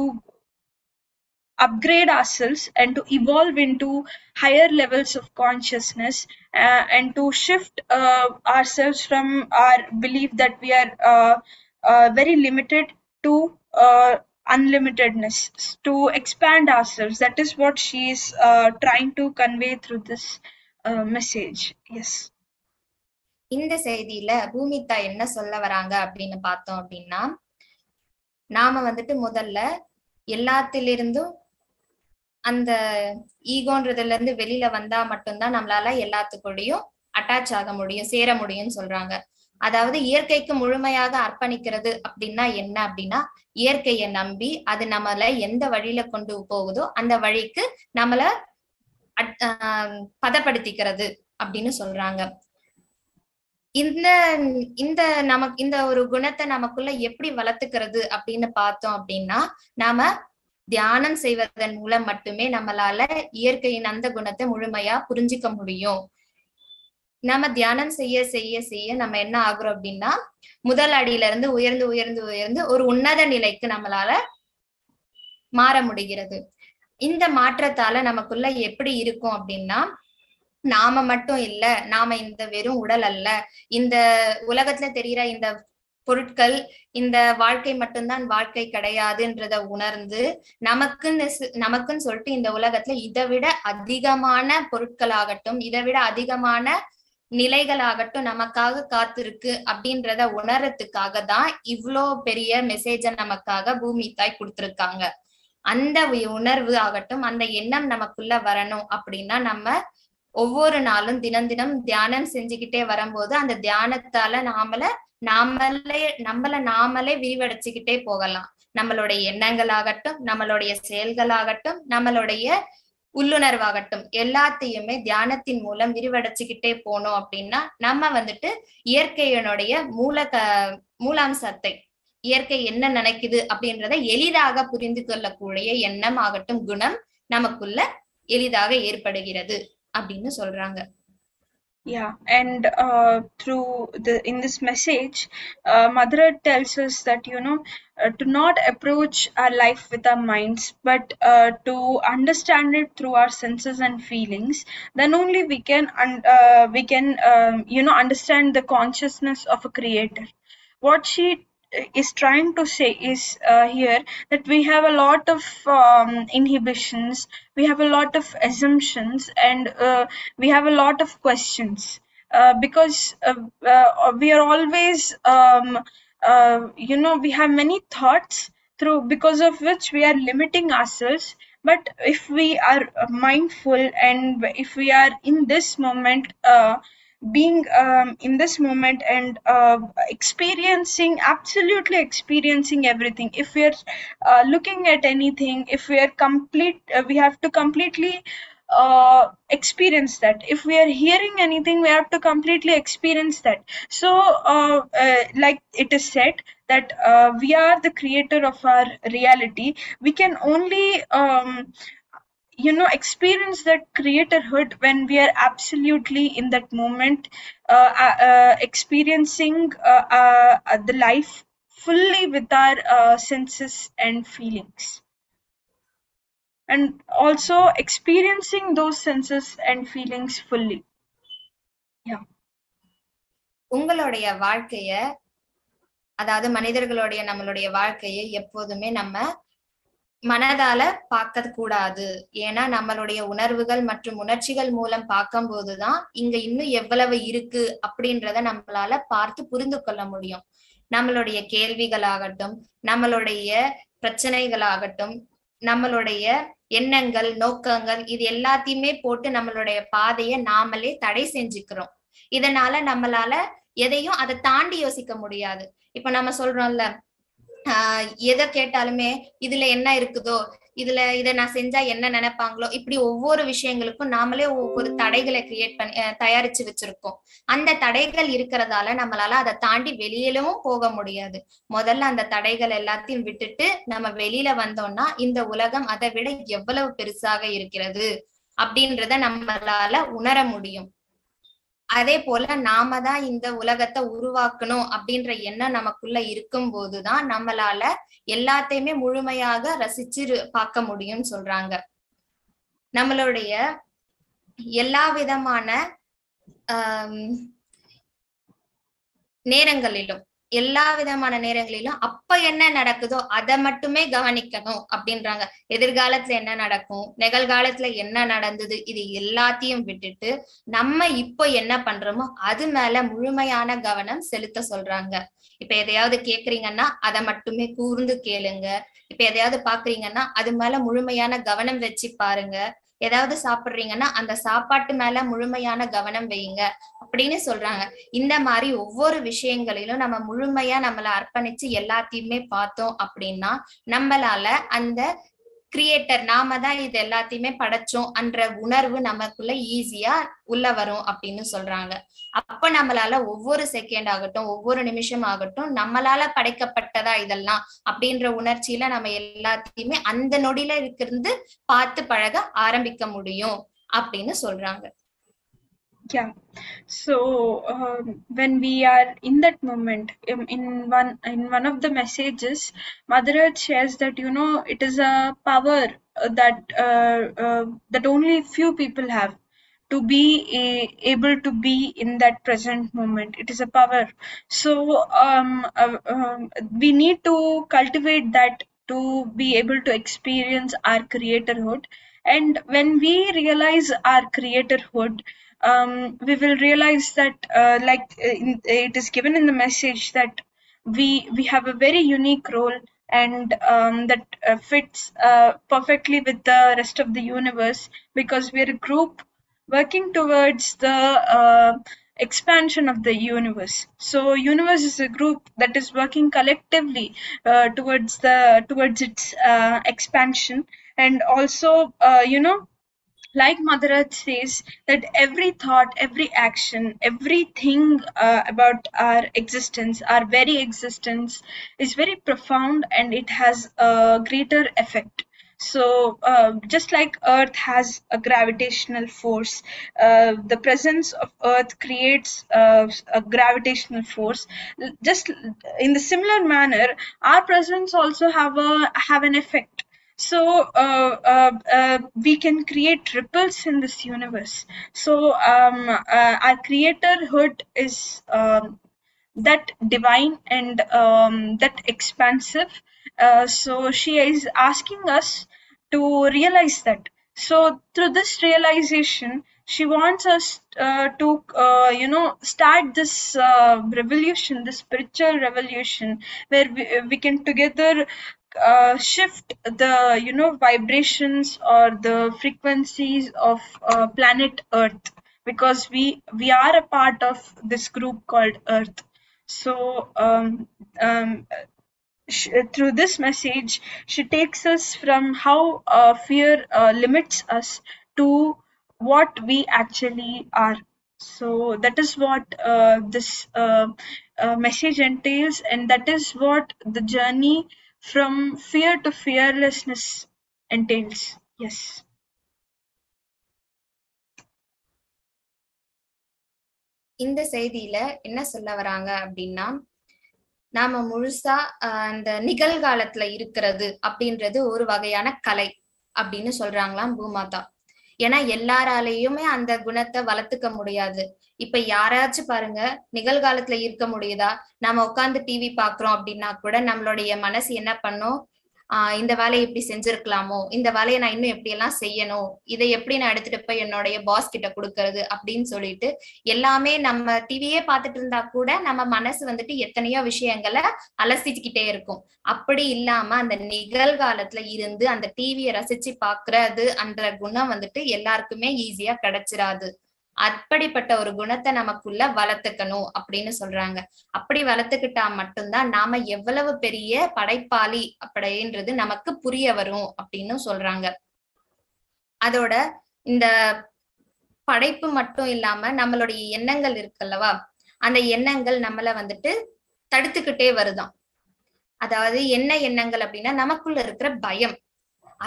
Speaker 2: upgrade ourselves and to evolve into higher levels of consciousness, and to shift ourselves from our belief that we are very limited to unlimitedness, to expand ourselves. That is what she is trying to convey through this message. Yes.
Speaker 1: இந்த செய்தியில பூமிதா என்ன சொல்ல வராங்க அப்படின்னு பார்த்தோம் அப்படின்னா, நாம முதல்ல எல்லாத்திலிருந்தும் அந்த ஈகோன்றதுல இருந்து வெளியில வந்தா மட்டும்தான் நம்மளால எல்லாத்துக்கூடயும் அட்டாச் ஆக முடியும், சேர முடியும்னு சொல்றாங்க. அதாவது இயற்கைக்கு முழுமையாக அர்ப்பணிக்கிறது அப்படின்னா என்ன அப்படின்னா, இயற்கையை நம்பி அது நம்மள எந்த வழியில கொண்டு போகுதோ அந்த வழிக்கு நம்மள பதப்படுத்திக்கிறது அப்படின்னு சொல்றாங்க. இந்த ஒரு குணத்தை நமக்குள்ள எப்படி வளர்த்துக்கிறது அப்படின்னு பார்த்தோம் அப்படின்னா, நாம தியானம் செய்வதன் மூலம் மட்டுமே நம்மளால இயற்கையின் அந்த குணத்தை முழுமையா புரிஞ்சுக்க முடியும். நம்ம தியானம் செய்ய செய்ய செய்ய நம்ம என்ன ஆகுறோம் அப்படின்னா, முதல் அடியில இருந்து உயர்ந்து உயர்ந்து உயர்ந்து ஒரு உன்னத நிலைக்கு நம்மளால மாற முடிகிறது. இந்த மாற்றத்தால நமக்குள்ள எப்படி இருக்கும் அப்படின்னா, நாம மட்டும் இல்ல, நாம இந்த வெறும் உடல் அல்ல, இந்த உலகத்துல தெரிகிற இந்த பொருட்கள், இந்த வாழ்க்கை மட்டும்தான் வாழ்க்கை கிடையாதுன்றத உணர்ந்து நமக்குன்னு சொல்லிட்டு இந்த உலகத்துல இதை விட அதிகமான பொருட்களாகட்டும், இதை விட அதிகமான நிலைகளாகட்டும் நமக்காக காத்திருக்கு அப்படின்றத உணர்றதுக்காக தான் இவ்வளோ பெரிய மெசேஜ நமக்காக பூமி தாய் கொடுத்திருக்காங்க. அந்த உணர்வு ஆகட்டும், அந்த எண்ணம் நமக்குள்ள வரணும் அப்படின்னா நம்ம ஒவ்வொரு நாளும் தினம் தினம் தியானம் செஞ்சுக்கிட்டே வரும்போது அந்த தியானத்தால நாமளே விரிவடைச்சுக்கிட்டே போகலாம். நம்மளுடைய எண்ணங்களாகட்டும், நம்மளுடைய செயல்களாகட்டும், நம்மளுடைய உள்ளுணர்வாகட்டும், எல்லாத்தையுமே தியானத்தின் மூலம் விரிவடைச்சுக்கிட்டே போனோம் அப்படின்னா நம்ம இயற்கையினுடைய மூலாம்சத்தை, இயற்கை என்ன நினைக்குது அப்படின்றத எளிதாக புரிந்து கொள்ளக்கூடிய எண்ணம் ஆகட்டும், குணம் நமக்குள்ள எளிதாக ஏற்படுகிறது அப்படின்னு சொல்றாங்க.
Speaker 2: Yeah, and through in this message, Mother Earth tells us that to not approach our life with our minds, but to understand it through our senses and feelings. Then only we can understand the consciousness of a creator. What she is trying to say is here that we have a lot of inhibitions, we have a lot of assumptions, and we have a lot of questions, because we are always we have many thoughts through because of which we are limiting ourselves. But if we are mindful, and if we are in this moment, being in this moment, and experiencing, absolutely experiencing everything, if we are looking at anything, if we are we have to completely experience that. If we are hearing anything, we have to completely experience that. So like it is said that we are the creator of our reality. We can only experience that creatorhood when we are absolutely in that moment, experiencing the life fully with our senses and feelings, and also experiencing those senses and feelings fully. Yeah.
Speaker 1: உங்களுடைய வாழ்க்கைய, அதாவது மனிதர்களுடைய நம்மளுடைய வாழ்க்கையை எப்போதுமே நம்ம மனதால பார்க்க கூடாது. ஏன்னா நம்மளுடைய உணர்வுகள் மற்றும் உணர்ச்சிகள் மூலம் பார்க்கும் போதுதான் இங்க இன்னும் எவ்வளவு இருக்கு அப்படின்றத நம்மளால பார்த்து புரிந்து கொள்ள முடியும். நம்மளுடைய கேள்விகளாகட்டும், நம்மளுடைய பிரச்சனைகளாகட்டும், நம்மளுடைய எண்ணங்கள், நோக்கங்கள், இது எல்லாத்தையுமே போட்டு நம்மளுடைய பாதையை நாமளே தடை செஞ்சுக்கிறோம். இதனால நம்மளால எதையும் அதை தாண்டி யோசிக்க முடியாது. இப்ப நம்ம சொல்றோம்ல, எதை கேட்டாலுமே இதுல என்ன இருக்குதோ, இதை நான் செஞ்சா என்ன நினைப்பாங்களோ, இப்படி ஒவ்வொரு விஷயங்களுக்கும் நாமளே ஒவ்வொரு தடைகளை கிரியேட் பண்ணி தயாரிச்சு வச்சிருக்கோம். அந்த தடைகள் இருக்கிறதால நம்மளால அதை தாண்டி வெளியிலவும் போக முடியாது. முதல்ல அந்த தடைகள் எல்லாத்தையும் விட்டுட்டு நம்ம வெளியில வந்தோம்னா இந்த உலகம் அதை விட எவ்வளவு பெருசாக இருக்கிறது அப்படின்றத நம்மளால உணர முடியும். அதே போல நாம தான் இந்த உலகத்தை உருவாக்கணும் அப்படின்ற எண்ணம் நமக்குள்ள இருக்கும் போதுதான் நம்மளால எல்லாத்தையுமே முழுமையாக ரசிச்சு பார்க்க முடியும்னு சொல்றாங்க. நம்மளுடைய எல்லா விதமான நேரங்களிலும் அப்ப என்ன நடக்குதோ அதை மட்டுமே கவனிக்கணும் அப்படின்றாங்க. எதிர்காலத்துல என்ன நடக்கும், நிகழ்காலத்துல என்ன நடந்தது, இது எல்லாத்தையும் விட்டுட்டு நம்ம இப்போ என்ன பண்றோமோ அது மேல முழுமையான கவனம் செலுத்த சொல்றாங்க. இப்ப எதையாவது கேக்குறீங்கன்னா அதை மட்டுமே கூர்ந்து கேளுங்க. இப்ப எதையாவது பாக்குறீங்கன்னா அது மேல முழுமையான கவனம் வச்சு பாருங்க. ஏதாவது சாப்பிடுறீங்கன்னா அந்த சாப்பாட்டு மேல முழுமையான கவனம் வையுங்க அப்படின்னு சொல்றாங்க. இந்த மாதிரி ஒவ்வொரு விஷயங்களிலும் நம்ம முழுமையா நம்மளை அர்ப்பணிச்சு எல்லாத்தையுமே பார்த்தோம் அப்படின்னா நம்மளால அந்த கிரியேட்டர், நாம தான் இது எல்லாத்தையுமே படைச்சோம் என்ற உணர்வு நமக்குள்ள ஈஸியா உள்ள வரும் அப்படின்னு சொல்றாங்க. அப்ப நம்மளால ஒவ்வொரு செகண்ட் ஆகட்டும், ஒவ்வொரு நிமிஷம் ஆகட்டும், நம்மளால படைக்கப்பட்டதா இதெல்லாம் அப்படின்ற உணர்ச்சியில நம்ம எல்லாத்தையுமே அந்த நொடியில இருந்து பார்த்து பழக ஆரம்பிக்க முடியும் அப்படின்னு சொல்றாங்க.
Speaker 2: Yeah. So when we are in that moment, in one of the messages, Mother Earth shares that it is a power that only few people have, to be able to be in that present moment. It is a power. So we need to cultivate that to be able to experience our creatorhood. And when we realize our creatorhood, we will realize that it is given in the message that we have a very unique role, and that fits perfectly with the rest of the universe, because we're a group working towards the expansion of the universe. So universe is a group that is working collectively towards its expansion. And also like Mother Earth says, that every thought, every action, everything about our existence, our very existence, is very profound, and it has a greater effect. So just like Earth has a gravitational force, the presence of Earth creates a gravitational force. Just in the similar manner, our presence also have an effect. So we can create ripples in this universe. So our creatorhood is that divine and that expansive. So she is asking us to realize that. So through this realization, she wants us to start this revolution, this spiritual revolution, where we can together shift the vibrations or the frequencies of planet Earth, because we are a part of this group called Earth. So through this message, she takes us from how fear limits us to what we actually are. So that is what this message entails, and that is what the journey from fear to fearlessness entails. Yes.
Speaker 1: இந்த செய்தியில என்ன சொல்ல வராங்க அப்படின்னா, நாம முழுசா அந்த நிகழ்காலத்துல இருக்கிறது அப்படின்றது ஒரு வகையான கலை அப்படின்னு சொல்றாங்களாம் பூமாதா. ஏன்னா எல்லாராலையுமே அந்த குணத்தை வளர்த்துக்க முடியாது. இப்ப யாராச்சும் பாருங்க, நிகழ்காலத்துல இருக்க முடியுதா? நாம உட்காந்து டிவி பாக்குறோம் அப்படின்னா கூட நம்மளுடைய மனசு என்ன பண்ணும், இந்த வேலையை இப்படி செஞ்சிருக்கலாமோ, இந்த வேலையை நான் இன்னும் எப்படி எல்லாம் செய்யணும், இதை எப்படி நான் எடுத்துட்டு போய் என்னுடைய பாஸ் கிட்ட கொடுக்கறது அப்படின்னு சொல்லிட்டு எல்லாமே நம்ம டிவியே பார்த்துட்டு இருந்தா கூட நம்ம மனசு வந்துட்டு எத்தனையோ விஷயங்களை அலசிக்கிட்டே இருக்கும். அப்படி இல்லாம அந்த நிகழ்காலத்துல இருந்து அந்த டிவியை ரசிச்சு பாக்குறது அந்த குணம் வந்துட்டு எல்லாருக்குமே ஈஸியா கிடைச்சிராது. அப்படிப்பட்ட ஒரு குணத்தை நமக்குள்ள வளர்த்துக்கணும் அப்படின்னு சொல்றாங்க. அப்படி வளர்த்துக்கிட்டா மட்டும்தான் நாம எவ்வளவு பெரிய படைப்பாளி அப்படின்றது நமக்கு புரிய வரும் அப்படின்னு சொல்றாங்க. அதோட இந்த படைப்பு மட்டும் இல்லாம நம்மளுடைய எண்ணங்கள் இருக்குல்லவா, அந்த எண்ணங்கள் நம்மள வந்துட்டு தடுத்துக்கிட்டே வருதாம். அதாவது என்ன எண்ணங்கள் அப்படின்னா, நமக்குள்ள இருக்கிற பயம்,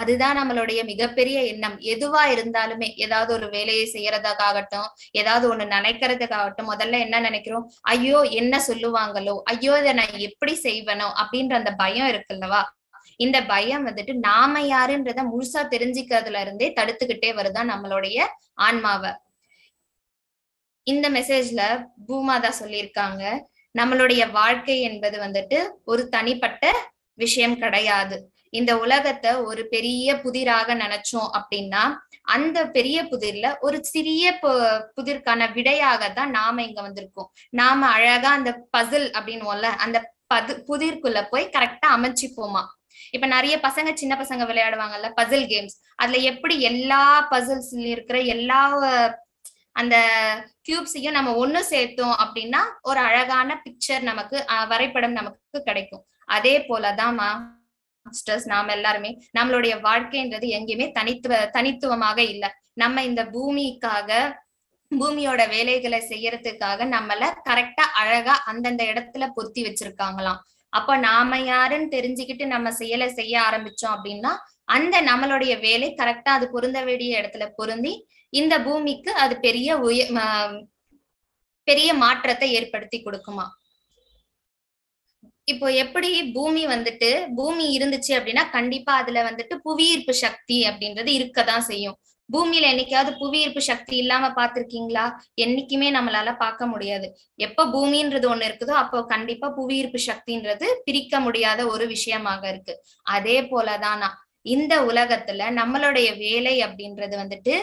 Speaker 1: அதுதான் நம்மளுடைய மிகப்பெரிய எண்ணம். எதுவா இருந்தாலுமே, ஏதாவது ஒரு வேலையை செய்யறதுக்காகட்டும், ஏதாவது ஒண்ணு நினைக்கிறதுக்காகட்டும், முதல்ல என்ன நினைக்கிறோம், ஐயோ என்ன சொல்லுவாங்களோ, ஐயோ இதை நான் எப்படி செய்வேனோ அப்படின்ற அந்த பயம் இருக்குல்லவா, இந்த பயம் வந்துட்டு நாம யாருன்றத முழுசா தெரிஞ்சுக்கிறதுல இருந்தே தடுத்துக்கிட்டே வருதான் நம்மளுடைய ஆன்மாவை. இந்த மெசேஜ்ல பூமாதா சொல்லியிருக்காங்க, நம்மளுடைய வாழ்க்கை என்பது வந்துட்டு ஒரு தனிப்பட்ட விஷயம் கிடையாது. இந்த உலகத்தை ஒரு பெரிய புதிராக நினைச்சோம் அப்படின்னா, அந்த பெரிய புதிர்ல ஒரு சிறிய புதிர்க்கான விடையாகத்தான் நாம இங்க வந்திருக்கோம். நாம அழகா அந்த பசில் அப்படின்னுவோம்ல, அந்த புதிர்க்குள்ள போய் கரெக்டா அமைச்சுப்போமா. இப்ப நிறைய பசங்க, சின்ன பசங்க விளையாடுவாங்கல்ல பசில் கேம்ஸ், அதுல எப்படி எல்லா பசில்ஸ்ல இருக்கிற எல்லா அந்த கியூப்ஸையும் நம்ம ஒண்ணு சேர்த்தோம் அப்படின்னா ஒரு அழகான பிக்சர் நமக்கு, வரைபடம் நமக்கு கிடைக்கும். அதே போலதான் நாம எல்லாருமே, நம்மளுடைய வாழ்க்கைன்றது எங்கேயுமே தனித்துவமாக இல்லை. நம்ம இந்த பூமிக்காக, பூமியோட வேலைகளை செய்யறதுக்காக நம்மள கரெக்டா அழகா அந்தந்த இடத்துல பொருத்தி வச்சிருக்காங்களாம். அப்ப நாம யாருன்னு தெரிஞ்சுக்கிட்டு நம்ம செயலை செய்ய ஆரம்பிச்சோம் அப்படின்னா, அந்த நம்மளுடைய வேலை கரெக்டா அது பொருந்த வேண்டிய இடத்துல பொருந்தி இந்த பூமிக்கு அது பெரிய மாற்றத்தை ஏற்படுத்தி கொடுக்குமா. இப்போ எப்படி பூமி வந்துட்டு, பூமி இருந்துச்சு அப்படின்னா கண்டிப்பா அதுல வந்துட்டு புவியீர்ப்பு சக்தி அப்படின்றது இருக்கதான் செய்யும். பூமியில என்னைக்காவது புவியீர்ப்பு சக்தி இல்லாம பாத்திருக்கீங்களா? என்னைக்குமே நம்மளால பார்க்க முடியாது. எப்ப பூமின்றது ஒண்ணு இருக்குதோ அப்போ கண்டிப்பா புவியீர்ப்பு சக்தின்றது பிரிக்க முடியாத ஒரு விஷயமாக இருக்கு. அதே போலதான் இந்த உலகத்துல நம்மளுடைய வேலை அப்படின்றது வந்துட்டு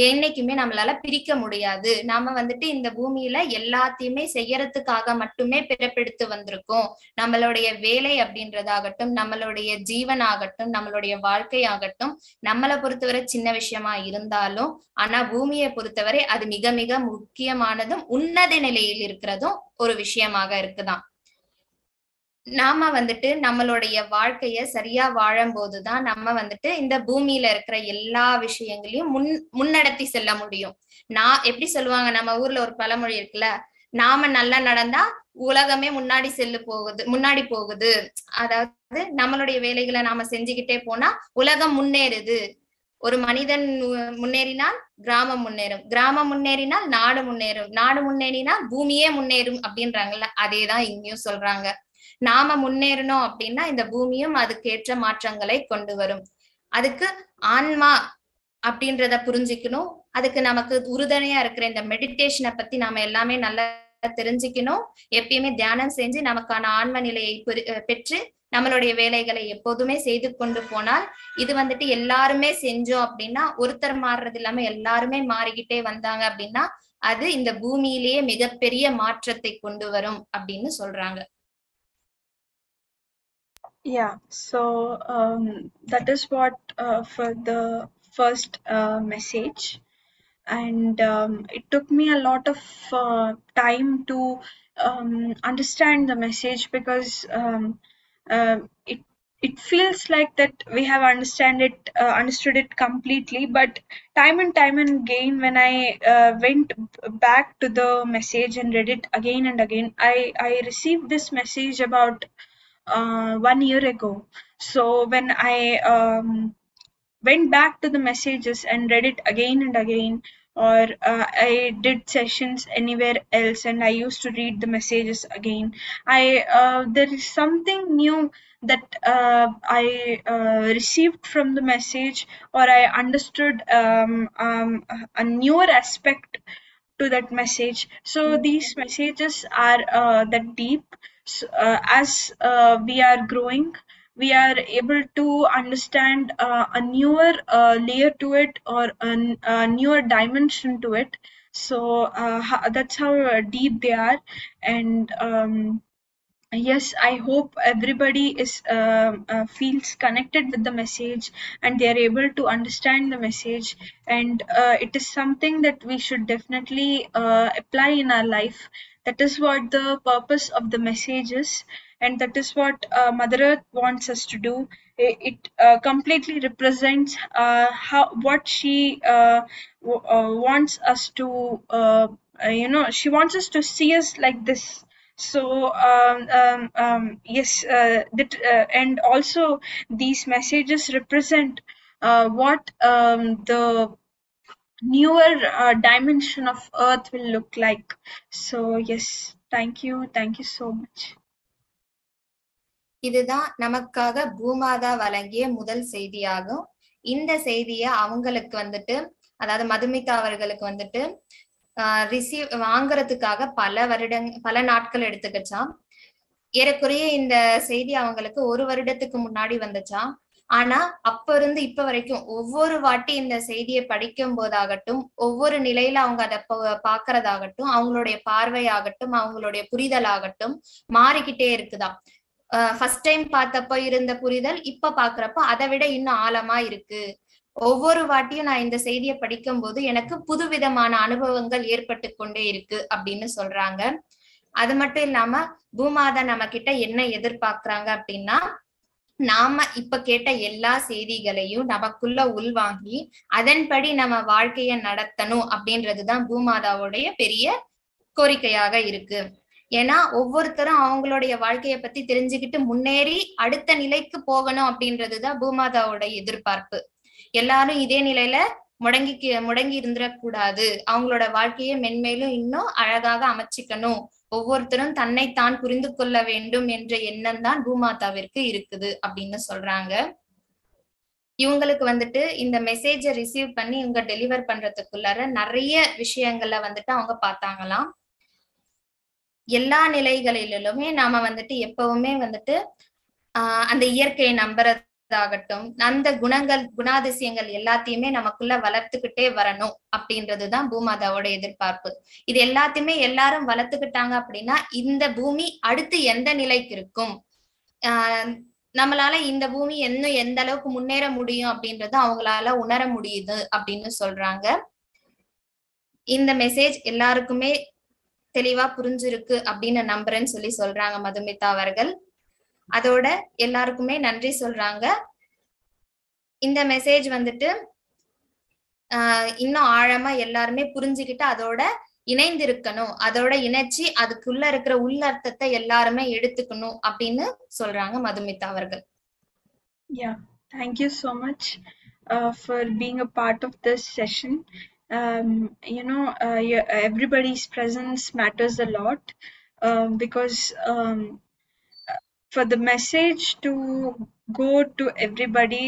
Speaker 1: என்னைக்குமே நம்மளால பிரிக்க முடியாது. நாம வந்துட்டு இந்த பூமியில எல்லாத்தையுமே செய்யறதுக்காக மட்டுமே பிறப்பெடுத்து வந்திருக்கோம். நம்மளுடைய வேலை அப்படின்றதாகட்டும், நம்மளுடைய ஜீவன் ஆகட்டும், நம்மளுடைய வாழ்க்கை ஆகட்டும், நம்மளை பொறுத்தவரை சின்ன விஷயமா இருந்தாலும், ஆனா பூமியை பொறுத்தவரை அது மிக மிக முக்கியமானதும் உன்னத நிலையில் இருக்கிறதும் ஒரு விஷயமாக இருக்குதான். நாம வந்துட்டு நம்மளுடைய வாழ்க்கைய சரியா வாழும் போதுதான் நம்ம வந்துட்டு இந்த பூமியில இருக்கிற எல்லா விஷயங்களையும் முன்னடத்தி செல்ல முடியும். எப்படி சொல்லுவாங்க, நம்ம ஊர்ல ஒரு பழமொழி இருக்குல்ல, நாம நல்லா நடந்தா உலகமே முன்னாடி போகுது. அதாவது நம்மளுடைய வேலைகளை நாம செஞ்சுக்கிட்டே போனா உலகம் முன்னேறுது. ஒரு மனிதன் முன்னேறினால் கிராமம் முன்னேறும், கிராமம் முன்னேறினால் நாடு முன்னேறும், நாடு முன்னேறினால் பூமியே முன்னேறும் அப்படின்றாங்கல்ல, அதேதான் இங்கேயும் சொல்றாங்க. நாம முன்னேறணும் அப்படின்னா இந்த பூமியும் அதுக்கேற்ற மாற்றங்களை கொண்டு வரும். அதுக்கு ஆன்மா அப்படின்றத புரிஞ்சுக்கணும். அதுக்கு நமக்கு உறுதுணையா இருக்கிற இந்த மெடிடேஷனை பத்தி நாம எல்லாமே நல்லா தெரிஞ்சுக்கணும். எப்பயுமே தியானம் செஞ்சு நமக்கான ஆன்ம நிலையை பெற்று நம்மளுடைய வேலைகளை எப்போதுமே செய்து கொண்டு போனால், இது வந்துட்டு எல்லாருமே செஞ்சோம் அப்படின்னா, ஒருத்தர் மாறுறது இல்லாம எல்லாருமே மாறிக்கிட்டே வந்தாங்க அப்படின்னா, அது இந்த பூமியிலேயே மிகப்பெரிய மாற்றத்தை கொண்டு வரும் அப்படின்னு சொல்றாங்க.
Speaker 2: Yeah, so that is what for the first message. And it took me a lot of time to understand the message, because it feels like that we have understood it completely, but time and again when I went back to the message and read it again and again, I received this message about 1 year ago. So when I went back to the messages and read it again and again, or I did sessions anywhere else and I used to read the messages again, there is something new that I received from the message, or I understood a newer aspect to that message. So these messages are that deep. So, as we are growing, we are able to understand a newer layer to it, or a newer dimension to it. So that's how deep they are. And yes, I hope everybody is feels connected with the message, and they are able to understand the message. And it is something that we should definitely apply in our life. That is what the purpose of the message is, and that is what Mother Earth wants us to do. It completely represents what she wants us to. She wants us to see us like this. So yes, and also these messages represent what the newer dimension of Earth will look like. So yes, thank you so much.
Speaker 1: இதுதான் நமக்காக பூமாதா வழங்கிய முதல் செய்தியாகும். இந்த செய்திய அவங்களுக்கு வந்துட்டு, அதாவது மதுமிதா அவர்களுக்கு வந்துட்டு வாங்குறதுக்காக பல நாட்கள் எடுத்துக்கிச்சாம். ஏறக்குறைய இந்த செய்தி அவங்களுக்கு 1 வருடத்துக்கு முன்னாடி வந்துச்சாம். ஆனா அப்ப இருந்து இப்ப வரைக்கும் ஒவ்வொரு வாட்டி இந்த செய்தியை படிக்கும் போதாகட்டும், ஒவ்வொரு நிலையில அவங்க அதை பாக்குறதாகட்டும், அவங்களுடைய பார்வையாகட்டும், அவங்களுடைய புரிதலாகட்டும் மாறிக்கிட்டே இருக்குதாம். ஃபர்ஸ்ட் டைம் பார்த்தப்ப இருந்த புரிதல் இப்ப பாக்குறப்ப அதை விட இன்னும் ஆழமா இருக்கு. ஒவ்வொரு வாட்டியும் நான் இந்த செய்தியை படிக்கும் போது எனக்கு புதுவிதமான அனுபவங்கள் ஏற்பட்டு கொண்டே இருக்கு அப்படின்னு சொல்றாங்க. அது மட்டும் இல்லாம பூமாதா நம்ம கிட்ட என்ன எதிர்பார்க்கறாங்க அப்படின்னா, நாம இப்ப கேட்ட எல்லா செய்திகளையும் நமக்குள்ள உள்வாங்கி அதன்படி நம்ம வாழ்க்கைய நடத்தணும் அப்படின்றதுதான் பூமாதாவுடைய பெரிய கோரிக்கையாக இருக்கு. ஏன்னா ஒவ்வொருத்தரும் அவங்களுடைய வாழ்க்கைய பத்தி தெரிஞ்சுக்கிட்டு முன்னேறி அடுத்த நிலைக்கு போகணும் அப்படின்றதுதான் பூமாதாவோட எதிர்பார்ப்பு. எல்லாரும் இதே நிலையில முடங்கி இருந்துடக்கூடாது, அவங்களோட வாழ்க்கையை மென்மேலும் இன்னும் அழகாக அமைச்சிக்கணும், ஒவ்வொருத்தரும் தன்னைத்தான் புரிந்து கொள்ள வேண்டும் என்ற எண்ணம் தான் பூமாதாவிற்கு இருக்குது அப்படின்னு சொல்றாங்க. இவங்களுக்கு வந்துட்டு இந்த மெசேஜ ரிசீவ் பண்ணி இவங்க டெலிவர் பண்றதுக்குள்ளார நிறைய விஷயங்கள்ல வந்துட்டு அவங்க பார்த்தாங்களாம். எல்லா நிலைகளிலுமே நாம வந்துட்டு எப்பவுமே வந்துட்டு அந்த இயற்கையை நம்புறதாகட்டும், அந்த குணாதிசயங்கள் எல்லாத்தையுமே நமக்குள்ள வளர்த்துக்கிட்டே வரணும் அப்படின்றதுதான் பூமாதாவோட எதிர்பார்ப்பு. இது எல்லாத்தையுமே எல்லாரும் வளர்த்துக்கிட்டாங்க அப்படின்னா இந்த பூமி அடுத்து எந்த நிலைக்கு இருக்கும், நம்மளால இந்த பூமி இன்னும் எந்த அளவுக்கு முன்னேற முடியும் அப்படின்றத அவங்களால உணர முடியுது அப்படின்னு சொல்றாங்க. இந்த மெசேஜ் எல்லாருக்குமே தெளிவா புரிஞ்சிருக்கு அப்படின்னு நம்புறேன்னு சொல்றாங்க மதுமிதா அவர்கள். அதோட எல்லாருக்குமே நன்றி சொல்றாங்க. இந்த மெசேஜ் வந்துட்டு இன்னும் ஆழமா எல்லாருமே புரிஞ்சுக்கிட்டு அதோட இணைந்திருக்கணும், அதோட இணைச்சி அதுக்குள்ள இருக்கிற உள்ளர்த்தத்தை எல்லாருமே எடுத்துக்கணும் அப்படின்னு சொல்றாங்க மதுமிதா அவர்கள்.
Speaker 2: Yeah, thank you so much for being a part of this session. Everybody's presence matters a lot, because for the message to go to everybody,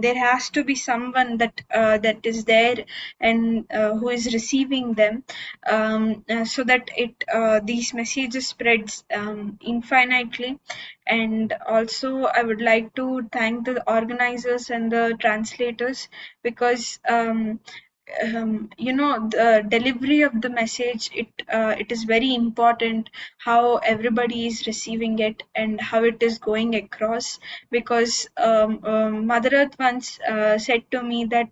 Speaker 2: there has to be someone that is there and who is receiving them, so that these messages spreads infinitely. And also I would like to thank the organizers and the translators, because the delivery of the message, it is very important how everybody is receiving it and how it is going across. Because Mother Earth once said to me that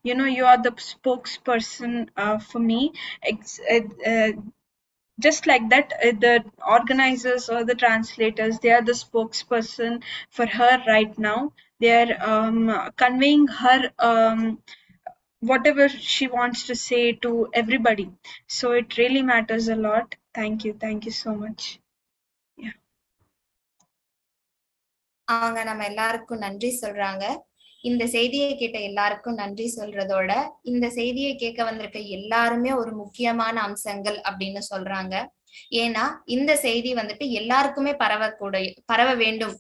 Speaker 2: you are the spokesperson for me. Just like that, the organizers or the translators, they are the spokesperson for her right now. They are conveying her whatever she wants to say to everybody. So it really matters a lot. Thank you so much. Yeah.
Speaker 1: அவங்க நம்ம எல்லாருக்கும் நன்றி சொல்றாங்க. இந்த செய்தியை கேட்ட எல்லாருக்கும் நன்றி சொல்றதோட, இந்த செய்தியை கேட்க வந்திருக்க எல்லாருமே ஒரு முக்கியமான அம்சங்கள் அப்படின்னு சொல்றாங்க. ஏன்னா இந்த செய்தி வந்துட்டு எல்லாருக்குமே பரவ வேண்டும்,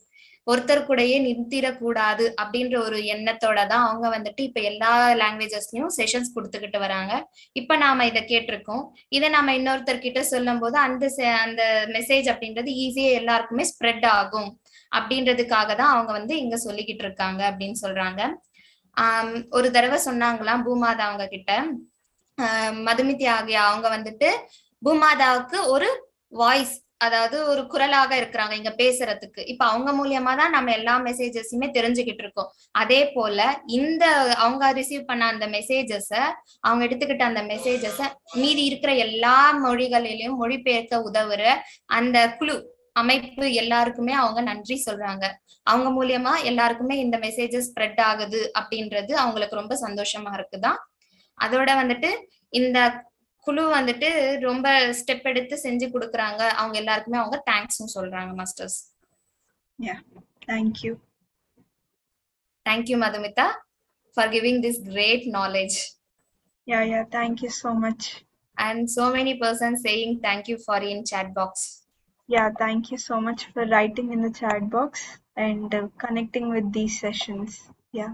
Speaker 1: ஒருத்தர் கூடயே நிறுத்திடக்கூடாது அப்படின்ற ஒரு எண்ணத்தோட தான் அவங்க வந்துட்டு இப்ப எல்லா லாங்குவேஜஸ்லயும் செஷன்ஸ் கொடுத்துக்கிட்டு வராங்க. இப்ப நாம இதை கேட்டிருக்கோம். இதை நாம இன்னொருத்தர்கிட்ட சொல்லும் போது அந்த மெசேஜ் அப்படின்றது ஈஸியா எல்லாருக்குமே ஸ்ப்ரெட் ஆகும் அப்படின்றதுக்காக தான் அவங்க வந்து இங்க சொல்லிக்கிட்டு இருக்காங்க அப்படின்னு சொல்றாங்க. ஒரு தடவை சொன்னாங்களாம் பூமாதா அவங்க கிட்ட, மதுமிதா ஆகிய அவங்க வந்துட்டு பூமாதாவுக்கு ஒரு வாய்ஸ், அதாவது ஒரு குரலாக இருக்கிறாங்க இங்க பேசுறதுக்கு. இப்ப அவங்க மூலியமா தான் நம்ம எல்லா மெசேஜஸுமே தெரிஞ்சுக்கிட்டு இருக்கோம். அதே போல இந்த அவங்க ரிசீவ் பண்ண அந்த மெசேஜஸ, அவங்க எடுத்துக்கிட்ட அந்த மெசேஜஸ மீதி இருக்கிற எல்லா மொழிகளிலும் மொழிபெயர்க்க உதவுற அந்த குழு அமைப்பு எல்லாருக்குமே அவங்க நன்றி சொல்றாங்க. அவங்க மூலியமா எல்லாருக்குமே இந்த மெசேஜஸ் ஸ்ப்ரெட் ஆகுது அப்படின்றது அவங்களுக்கு ரொம்ப சந்தோஷமா இருக்குதான். அதோட வந்துட்டு இந்த குழு வந்துட்டு ரொம்ப ஸ்டெப் எடுத்து செஞ்சு கொடுக்குறாங்க. அவங்க எல்லாருக்குமே அவங்க தேங்க்ஸ் சொல்றாங்க masters.
Speaker 2: Yeah, thank you.
Speaker 1: Thank you Madhumitha for giving this great knowledge.
Speaker 2: Yeah, thank you so much.
Speaker 1: And so many persons saying thank you for in chat box.
Speaker 2: Yeah, thank you so much for writing in the chat box and connecting with these sessions. Yeah.